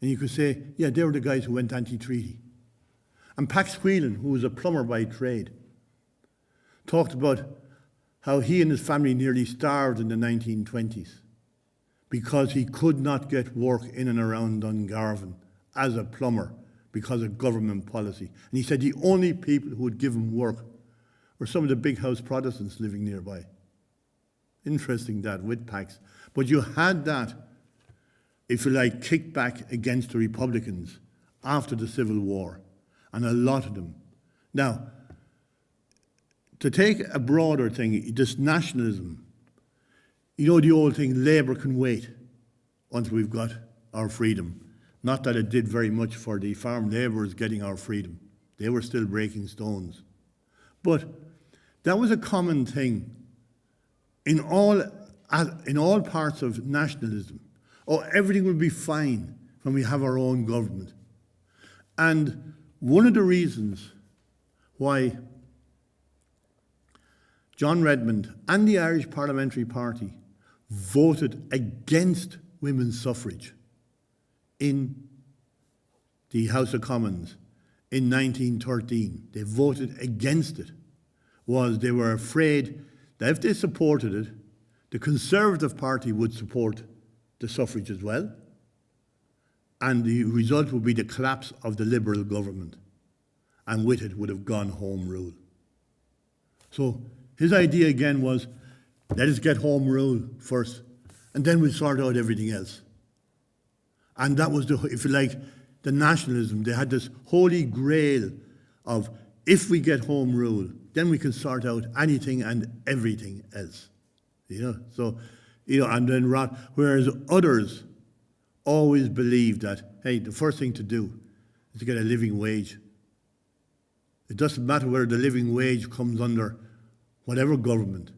Speaker 1: And you could say, yeah, they were the guys who went anti-treaty. And Pax Whelan, who was a plumber by trade, talked about how he and his family nearly starved in the 1920s because he could not get work in and around Dungarvan as a plumber because of government policy. And he said the only people who would give him work were some of the big house Protestants living nearby. Interesting that, with Pax. But you had that, if you like, kickback against the Republicans after the Civil War, and a lot of them. Now, to take a broader thing, this nationalism, you know the old thing, Labour can wait once we've got our freedom. Not that it did very much for the farm labourers getting our freedom. They were still breaking stones. But that was a common thing in all parts of nationalism. Oh, everything will be fine when we have our own government. And one of the reasons why John Redmond and the Irish Parliamentary Party voted against women's suffrage in the House of Commons in 1913. They voted against it. Was they were afraid that if they supported it, the Conservative Party would support the suffrage as well, and the result would be the collapse of the Liberal government, and with it would have gone Home Rule. So his idea again was, Let us get home rule first, and then we'll sort out everything else. And that was, if you like, the nationalism. They had this holy grail of, if we get home rule, then we can sort out anything and everything else. So, and then whereas others always believed that, hey, the first thing to do is to get a living wage. It doesn't matter whether the living wage comes under whatever government.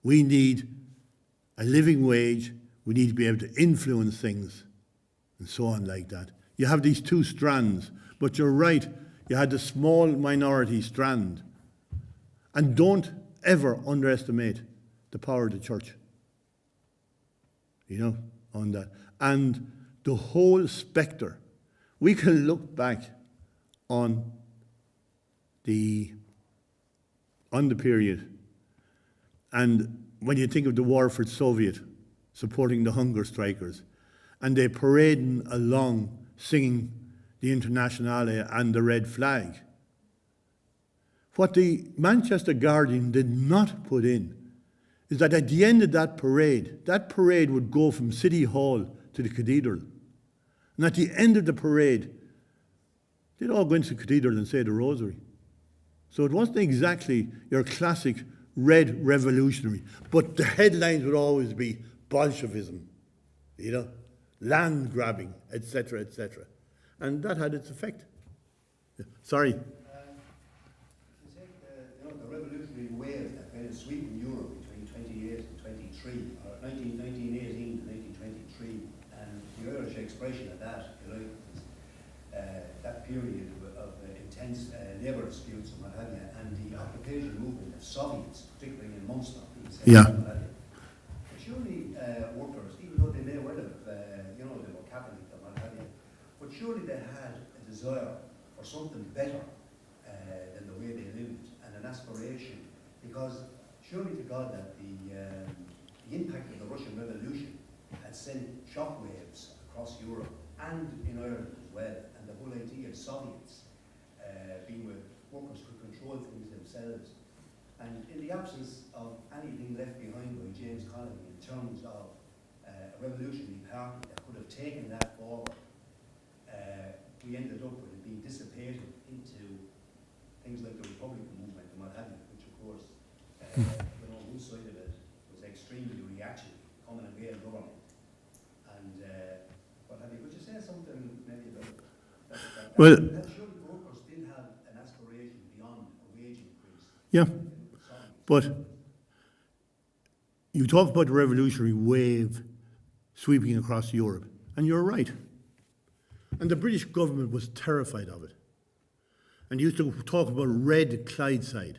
Speaker 1: We need a living wage. We need to be able to influence things and so on like that. You have these two strands, but you're right. You had the small minority strand. And don't ever underestimate the power of the church, on that. And the whole spectre. We can look back on the period, and when you think of the Waterford Soviet supporting the hunger strikers, and they parading along singing the Internationale and the red flag, what the Manchester Guardian did not put in is that at the end of that parade would go from City Hall to the cathedral. And at the end of the parade, they'd all go into the cathedral and say the rosary. So it wasn't exactly your classic red revolutionary, but the headlines would always be Bolshevism, land grabbing, etc., etc. And that had its effect. Sorry.
Speaker 7: The revolutionary wave that kind of sweeping Europe between 28 and 23, or 1918 to 1923, and the Irish expression of that, that period of intense labour disputes and what have you, and the occupation movement of Soviets, particularly in Munster,
Speaker 1: Yeah.
Speaker 7: and what have you. But surely workers, even though they may well have, they were Catholic and what have you, but surely they had a desire for something better than the way they lived, and an aspiration, because surely to God that the impact of the Russian Revolution had sent shockwaves across Europe and in Ireland as well, and the whole idea of Soviets being where workers could control things themselves. And in the absence of anything left behind by James Connolly in terms of a revolutionary party that could have taken that forward, we ended up with it being dissipated into things like the Republican movement and what have you, which of course, one side of it was extremely reactionary, coming and Gael government. And what have you? Would you say something maybe about that?
Speaker 1: Well,
Speaker 7: that surely workers still have an aspiration beyond a wage increase.
Speaker 1: yeah, but you talk about the revolutionary wave sweeping across Europe, and you're right. And the British government was terrified of it, and used to talk about Red Clydeside.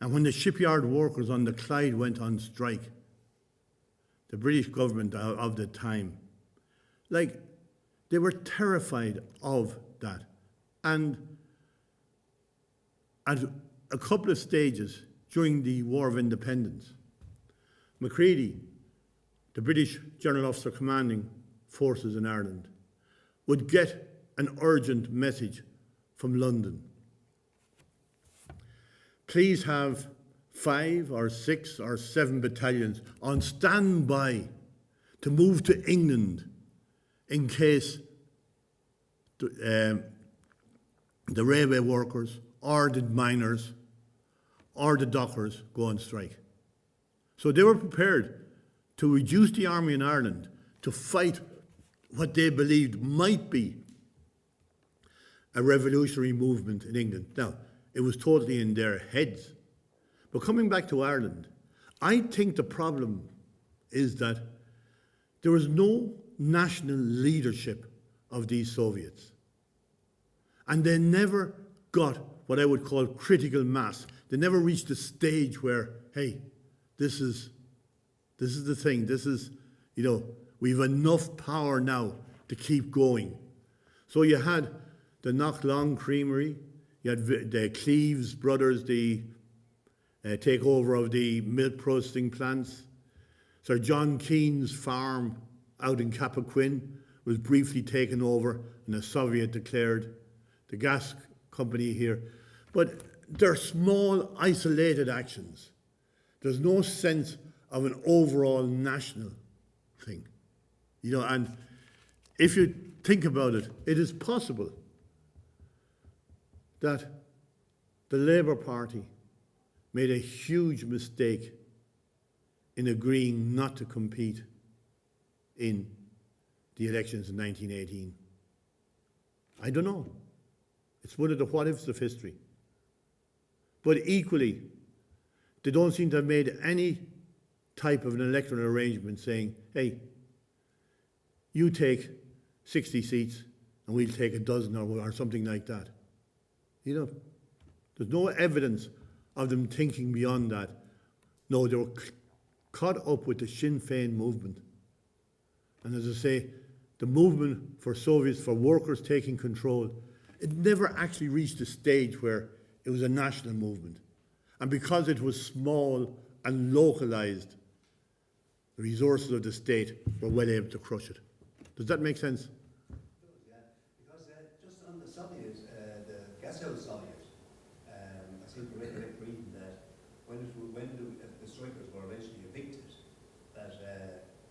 Speaker 1: And when the shipyard workers on the Clyde went on strike, the British government of the time, they were terrified of that. And at a couple of stages during the War of Independence, McCarthy, the British General Officer commanding forces in Ireland, would get an urgent message from London. Please have 5 or 6 or 7 battalions on standby to move to England in case the railway workers or the miners or the dockers go on strike. So they were prepared to reduce the army in Ireland to fight what they believed might be a revolutionary movement in England. Now, it was totally in their heads. But coming back to Ireland, I think the problem is that there was no national leadership of these Soviets. And they never got what I would call critical mass. They never reached a stage where, hey, this is the thing. This is, we've enough power now to keep going. So you had the Knocklong Creamery, you had the Cleves brothers, the takeover of the milk processing plants. Sir John Keene's farm out in Cappoquin was briefly taken over and the Soviet declared the gas company here. But they're small, isolated actions. There's no sense of an overall national thing. You know, and if you think about it, it is possible that the Labour Party made a huge mistake in agreeing not to compete in the elections in 1918. I don't know. It's one of the what-ifs of history. But equally, they don't seem to have made any type of an electoral arrangement saying, hey, you take 60 seats and we'll take a dozen or something like that. You know, there's no evidence of them thinking beyond that. No, they were caught up with the Sinn Féin movement. And as I say, the movement for Soviets, for workers taking control, it never actually reached a stage where it was a national movement. And because it was small and localised, the resources of the state were well able to crush it. Does that make sense?
Speaker 7: Yeah, because just on the Soviets, the gas house Soviets, I seem to recollect reading that when the strikers were eventually evicted, that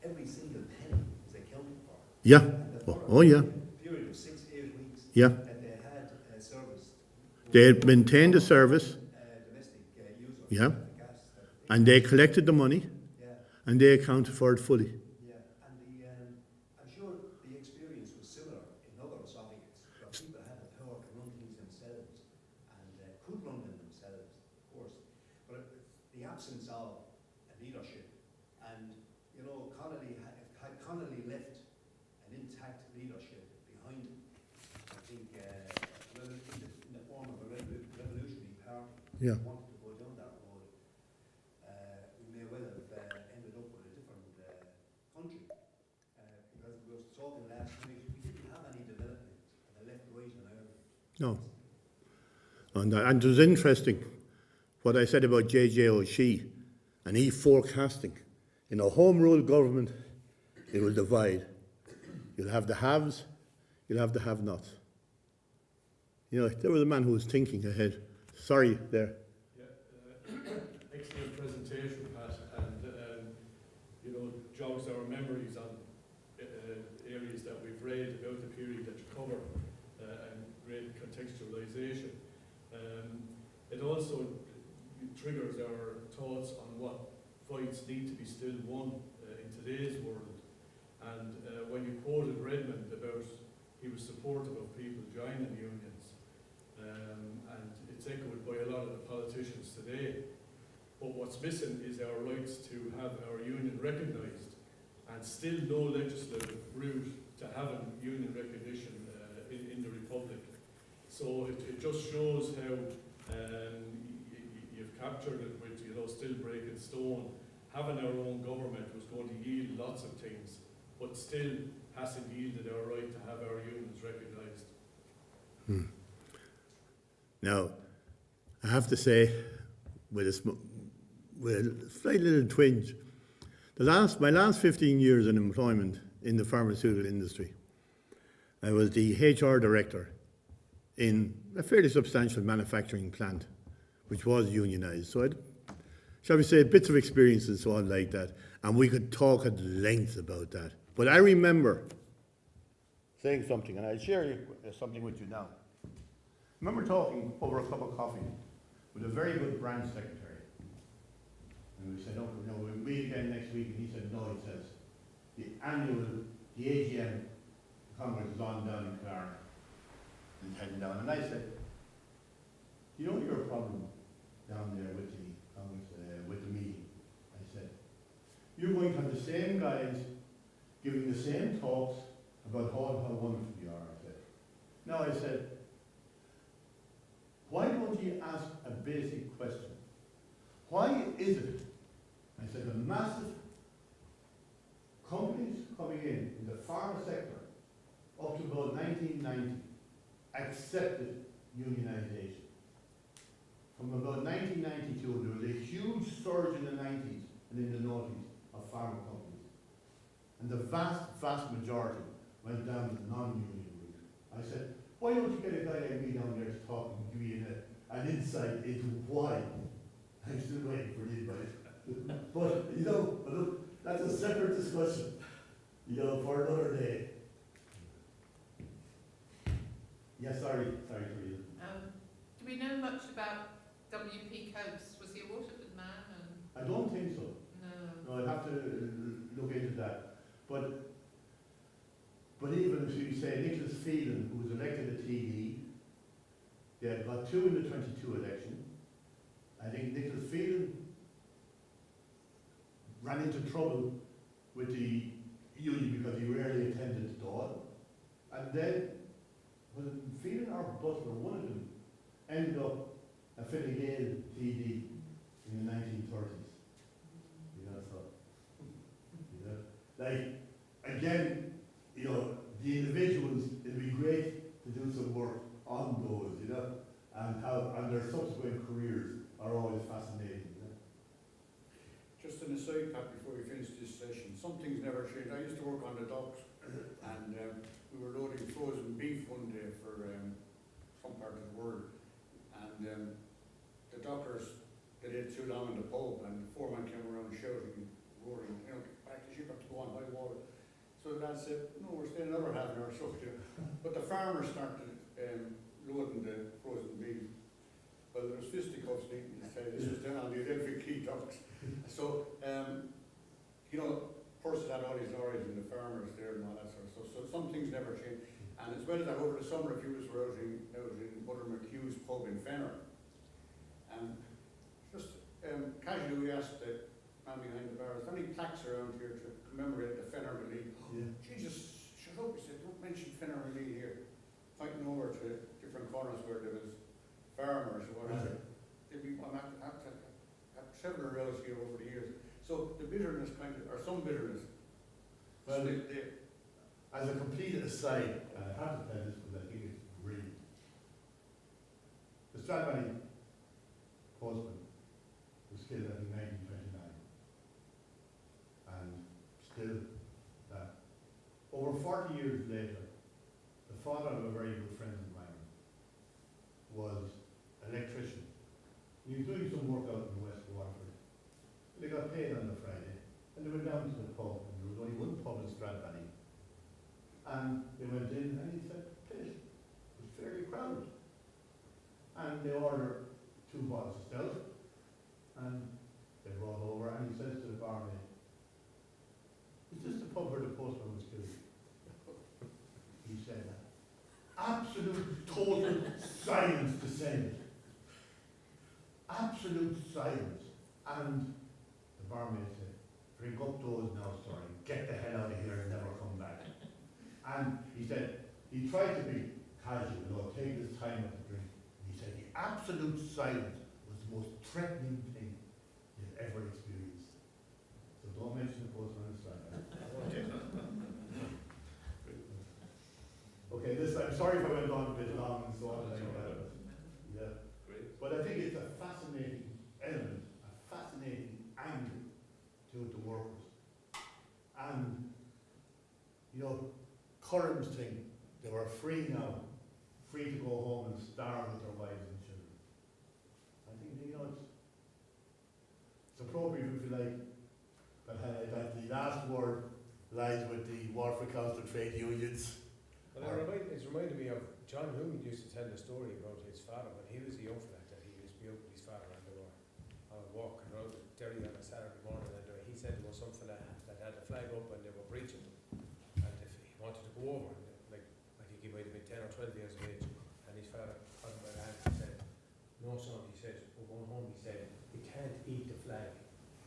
Speaker 7: every single penny is accounted for.
Speaker 1: Yeah.
Speaker 7: And that
Speaker 1: Oh, yeah.
Speaker 7: a period of 6 8 weeks,
Speaker 1: Yeah.
Speaker 7: that they had service.
Speaker 1: They had maintained the service,
Speaker 7: Domestic users
Speaker 1: Yeah.
Speaker 7: of the gas.
Speaker 1: and they collected the money,
Speaker 7: Yeah.
Speaker 1: and they accounted for it fully.
Speaker 7: Yeah, and I'm sure the experience was similar in other Soviets, where people had the power to run things themselves and could run them themselves, of course. But the absence of a leadership, and you know, had Connolly left an intact leadership behind him, I think, in the form of a revolutionary party,
Speaker 1: Yeah.
Speaker 7: wanted to go down that road, we may well have ended up with a different country. Because we were talking last night, we didn't have any development on the left, right, and Ireland.
Speaker 1: No. And it was interesting what I said about J.J. O'Shea, and he forecasting. In a home rule government, it will divide. You'll have the haves, you'll have the have-nots. You know, there was a man who was thinking ahead. Sorry, there.
Speaker 8: Excellent presentation, Pat, and you know, jogs our memories on areas that we've read about the period that you cover, and great contextualisation. It also triggers our thoughts on what fights need to be still won in today's world. And when you quoted Redmond about he was supportive of people joining unions, and it's echoed by a lot of the politicians today. But what's missing is our rights to have our union recognised, and still no legislative route to having union recognition in the Republic. So it just shows how you've captured it with, you know, still breaking stone. Having our own government was going to yield lots of things, but still hasn't yielded our right to have our unions recognised.
Speaker 1: Now, I have to say, with a slight little twinge, my last 15 years in employment in the pharmaceutical industry, I was the HR director in a fairly substantial manufacturing plant, which was unionised. So I had, shall we say, bits of experience and so on like that, and we could talk at length about that. But I remember saying something, and I'll share something with you now. I remember talking over a cup of coffee with a very good branch secretary. And we said, oh, no, we'll meet again next week. And he said, no, he says, the AGM Congress is on down in Clark and heading down. And I said, do you know your problem down there with the Congress, with the meeting? I said, you're going to have the same guys giving the same talks about how wonderful you are, I said. No, I said, why don't you ask a basic question? Why is it, I said, the massive companies coming in the pharma sector up to about 1990 accepted unionization. From about 1992, there was a huge surge in the 90s and in the 90s of pharma companies. And the vast majority went down the non-union route. I said, why don't you get a guy like me down there to talk and give you an insight into why? I'm still waiting for the advice. But, you know, but look, that's a separate discussion, you know, for another day. Yes, sorry, Teresa.
Speaker 4: Do we know much about W.P. Coates? Was he a Waterford man? And
Speaker 1: I don't think so.
Speaker 4: no.
Speaker 1: No, I'd have to look into that. But even if you say Nicholas Phelan, who was elected a TD, they had got 2 in the 22 election. I think Nicholas Phelan ran into trouble with the union because he rarely attended the Dáil. And then, was it Phelan or Butler, one of them, ended up a Fine Gael TD in the 1930s. You know, so, you know, like, again, you know, the individuals, it'd be great to do some work on those, you know, and their subsequent careers are always fascinating, you know.
Speaker 6: Just an aside, Pat, before we finish this session, some things never change. I used to work on the docks, and we were loading frozen beef one day for some part of the world, and the dockers, they did too long in the pub, and the foreman came around shouting, roaring, you know, back the ship have to go on high water. So the lad said, no, we're staying another half an hour, so, but the farmers started loading the frozen beef. Well, there was fisticuffs needing to say, this was down on the Adelphi Quay docks. So, you know, Purse had all these lorries and the farmers there and all that sort of stuff. So some things never change. And as well as that, over the summer, if you were out in Mother McHugh's pub in Fenner, and just casually we asked the man behind the bar, is there any plaques around here to commemorate the Fenner Relief?
Speaker 1: Yeah.
Speaker 6: Jesus, shut up, he said, don't mention Fenner Relief here. Pointing over to different corners where there was farmers or whatever. I've had several rows here over the years. So the bitterness kind of, or some bitterness.
Speaker 1: Well, as a complete aside, and I have to tell this because I think it's brilliant. The Stradbally postman was killed in 1929. And still, over 40 years later, the father of a very good friend of mine was an electrician. He was doing some work out in West Waterford. They got paid on the Friday, and they went down to the pub, and there was only one pub in Stradbally. And they went in, and he said, finish. It was fairly crowded. And they ordered 2 bottles of stout, and they brought over, and he says to the barmaid, is this the pub where the postman was killed? He said, absolute total silence descended. Absolute silence. And the barmaid said, drink up those now, sorry, get the hell out of here and never come back. And he said, he tried to be casual, you know, take his time with the drink. And he said, the absolute silence was the most threatening thing you've ever experienced. So don't mention the postman and strike. Okay, I'm sorry if I went on a bit long and so on. Yeah.
Speaker 8: Great.
Speaker 1: But I think it's a fascinating element, a fascinating angle to the workers. And, you know, Curran's thing, they were free now, free to go home and starve with their wives and children. I think, you know, it's appropriate, if you like, that the last word lies with the Waterford Council Trade Unions.
Speaker 2: Well, it's reminded me of John Hume used to tell the story about his father when he was a young fella, that he used to be out with his father and they were on a walk around Derry on a Saturday morning, and he said there was some fella that had a flag up and they were breaching them, and if he wanted to go over, and like I think he might have been 10 or 12 years of age, and his father caught him by the hand and said, no son, he said, we're going home, he said, you can't eat the flag.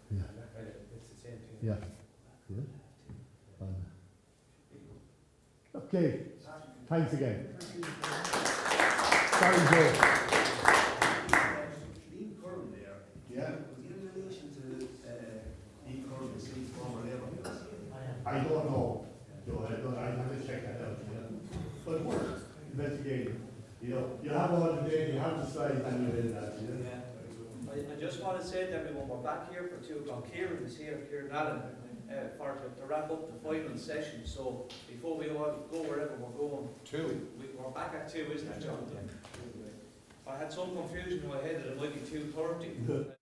Speaker 1: Yeah.
Speaker 2: And that kind of, it's the same thing.
Speaker 1: Yeah. Okay, thanks again. Sorry, Joe.
Speaker 7: Dean Curran there,
Speaker 1: Yeah,
Speaker 7: was he in relation to Dean Curran, the city's former Labour minister?
Speaker 1: I don't know, Joe, I have to check that out, yeah. But worth investigating, you know, you have all the data, you have the slides, and you did that, yeah.
Speaker 5: I just want to say to everyone, we're back here for 2 o'clock. Kieran is here, Kieran Allen, to wrap up the final session. So before we all go wherever we're going,
Speaker 2: 2.
Speaker 5: we're back at 2, isn't it, John? I had some confusion in my head that it might be 2:30.